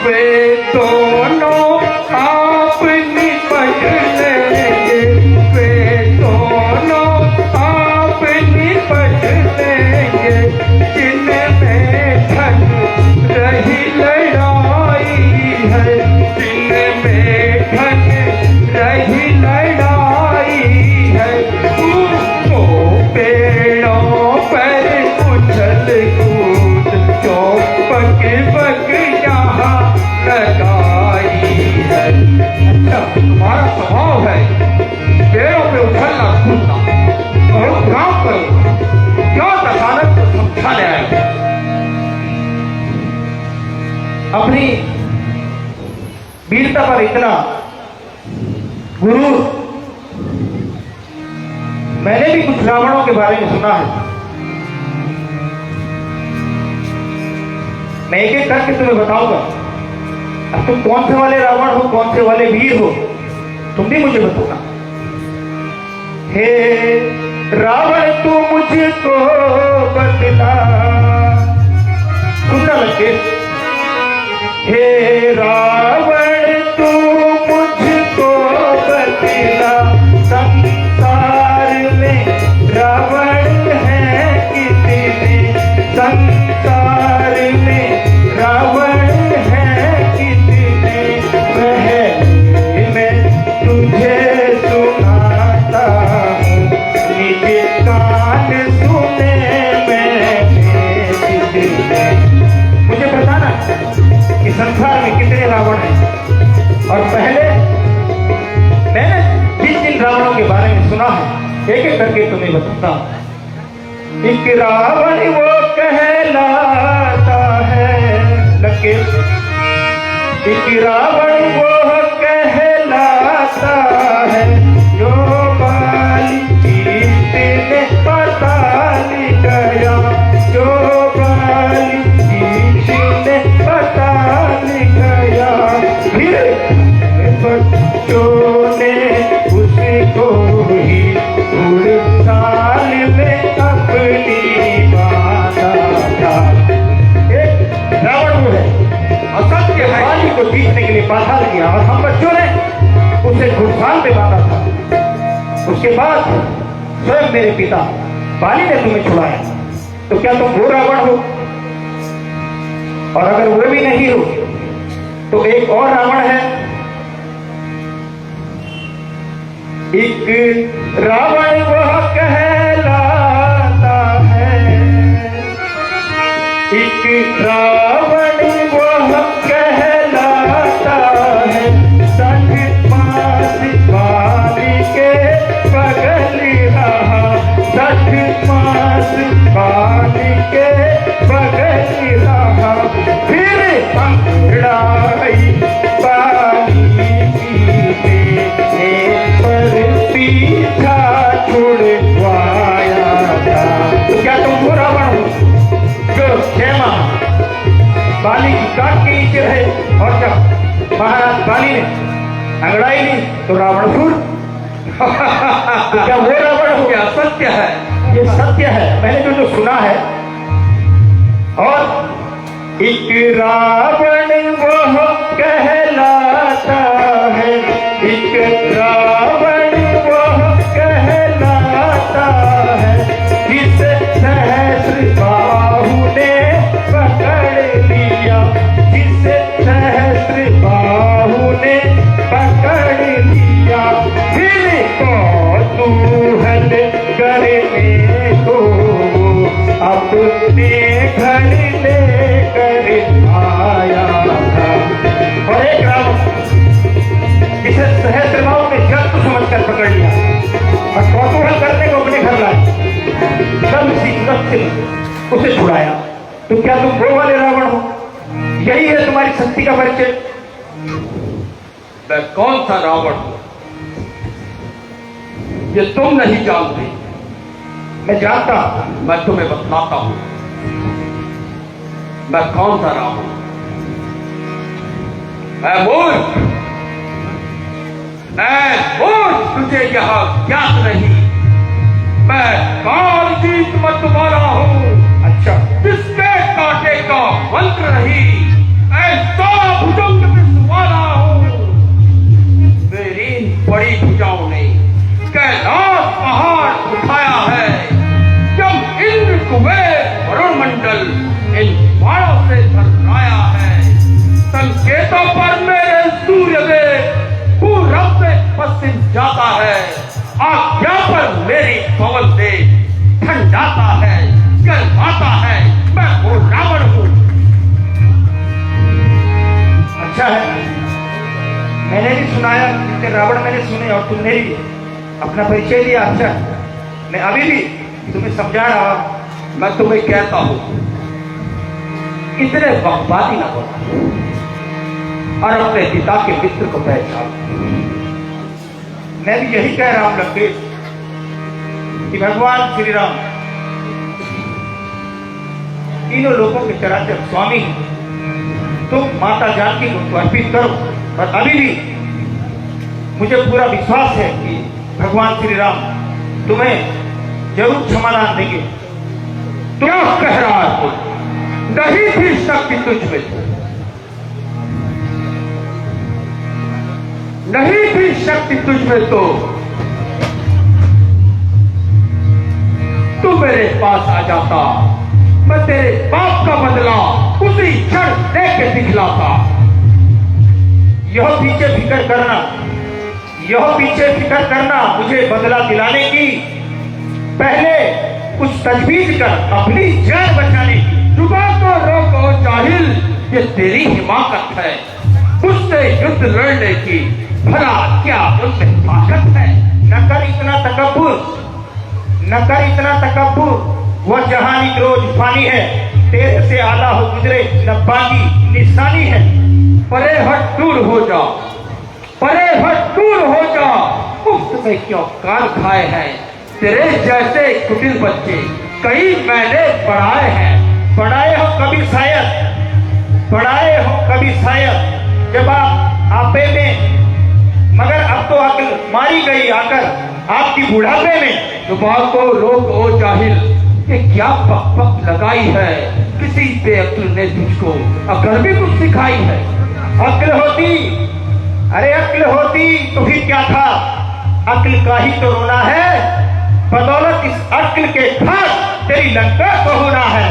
वे दोनों आप निपट लेंगे, वे दोनों आप निपट लेंगे। जिनमें धन रही लड़ाई है, जिनमें धन रही लड़ाई है, उसको पेड़ों पर उछल कूद चौपक बग यहाँ लगाई है। अच्छा, तुम्हारा स्वभाव है पेड़ों पे उछलना कूदना, और काम करो, क्यों दशानक को समझाने आए? अपनी वीरता पर इतना गुरु, मैंने भी कुछ रावणों के बारे में सुना है। मैं एक एक करके तुम्हें बताऊंगा। अब तुम कौन से वाले रावण हो, कौन से वाले वीर हो, तुम भी मुझे बताना। हे रावण तू मुझको बतला, सुनना लगे। हे रावण तू मुझको बतला, संसार में रावण है कितने, संसार में रावण है कितने। पहले मैं तुझे सुनाता हूँ, निज कान सुने मैंने कितने। मुझे बताना कि संसार में कितने रावण हैं, और पहले मैंने जिन रावणों के बारे में सुना है एक एक करके तुम्हें बताता हूं। एक रावण वो कहलाता है लगे, एक रावण वो कहलाता है, जो बाली ने पताल गया, जो बाली ने पताल गया। फिर बच्चों ने उसको ही उड़ाल में अपनी बाधा था। एक रावण वो है, असत्य है, बाली को जीतने के लिए बाधा किया, और हम बच्चों ने उसे घुड़साल में बांधा था। उसके बाद स्वयं मेरे पिता बाली ने तुम्हें छुड़ाया, तो क्या तुम वो रावण हो? और अगर वो भी नहीं हो तो एक और रावण है। एक रावण वह कहलाता है, एक रावण वह कहलाता है, संग मास बाली के बगल रहा, संग मास बाली के बगल रहा। फिर अंगड़ाई बाली की पर पीछा छुड़वाया था। बाली की काट के नीचे रहे, और जब महाराज बाली ने अंगड़ाई ली तो रावणपुर। तो क्या वो रावण हो गया? सत्य है, ये सत्य है, मैंने जो सुना है। और एक रावण वो कहलाता है, एक रावण वो कहलाता है, जिस सहस्र बाहु ने पकड़ लिया, जिस सहस्र बाहु ने पकड़ लिया, फिर कौतूहल करने को अपने घर लेकर आया था। और एक रावण जिसे सहस्रबाहु ने जंतु समझकर पकड़ लिया और कौतूहल करने को अपने घर लाए, तब इसी से उसे छुड़ाया। तो क्या तुम वो वाले रावण हो? यही है तुम्हारी शक्ति का परिचय? मैं कौन सा रावण हूं ये तुम नहीं जानते, मैं जानता। मैं तुम्हें बतलाता हूं मैं कौन सा रावण हूं। ऐ मूर्ख, तुझे यहां ज्ञात नहीं, मैं काल जीत मत वाला हूं। अच्छा, जिसके कांटे का मंत्र नहीं, ऐसा भुजंग विष वाला हूं। मेरी बड़ी भुजाओं ने कैलाश पहाड़ उठाया है, जब इंद्र कुबेर वरुण मंडल इन बाणों से थर्राया है। संकेतों पर मेरे सूर्यदेव पूरब से पश्चिम जाता है, आज्ञा पर मेरी पवन देव ठंडाता है, गरमाता है। मैं वो रावण हूं। अच्छा है, मैंने भी सुनाया कि रावण मैंने सुने और तुमने भी अपना परिचय दिया। अच्छा, मैं अभी भी तुम्हें समझा रहा हूं। मैं तुम्हें कहता हूं इतने बकवादी ना होना और अपने पिता के मित्र को पहचान। मैं भी यही कह रहा हूं लंकेश कि भगवान श्री राम तीनों लोगों के चराचर स्वामी हैं। तुम माता जानकी को अर्पित करो, और अभी भी मुझे पूरा विश्वास है कि भगवान श्री राम तुम्हें जरूर क्षमादान देंगे। क्या कह रहा है? नहीं थी शक्ति तुझमें, नहीं थी शक्ति तुझमें तो तू मेरे पास आ जाता, मैं तेरे पाप का बदला उसी क्षण देके दिखलाता। यह पीछे फिक्र करना मुझे बदला दिलाने की, पहले कुछ तजवीज कर अपनी जान बचाने की। जुबान को रोको जाहिल, ये तेरी हिमाकत है मुझसे युद्ध लड़ने की, भला क्या उनमें ताकत है? न कर इतना तकब्बुर, वह जहानी रोज फानी है, तेरे से आला हो गुजरे न बाकी निशानी है। परे हट दूर हो जा, परे हट दूर हो जा। मुफ्त में क्यों कान खाए हैं तेरे जैसे कुटिल बच्चे कई मैंने पढ़ाए हैं। पढ़ाए हो कभी शायद जब आप आपे में, मगर अब तो अक्ल मारी गई आकर आपकी बुढ़ापे में। जुबान को रोक ओ जाहिल, ये क्या पक लगाई है? किसी बेअक्ल ने तुझको अकल भी कुछ सिखाई है? अक्ल होती तो फिर क्या था? अक्ल का ही तो रोना है, बदौलत इस अक्ल के खास तेरी लंका को होना है।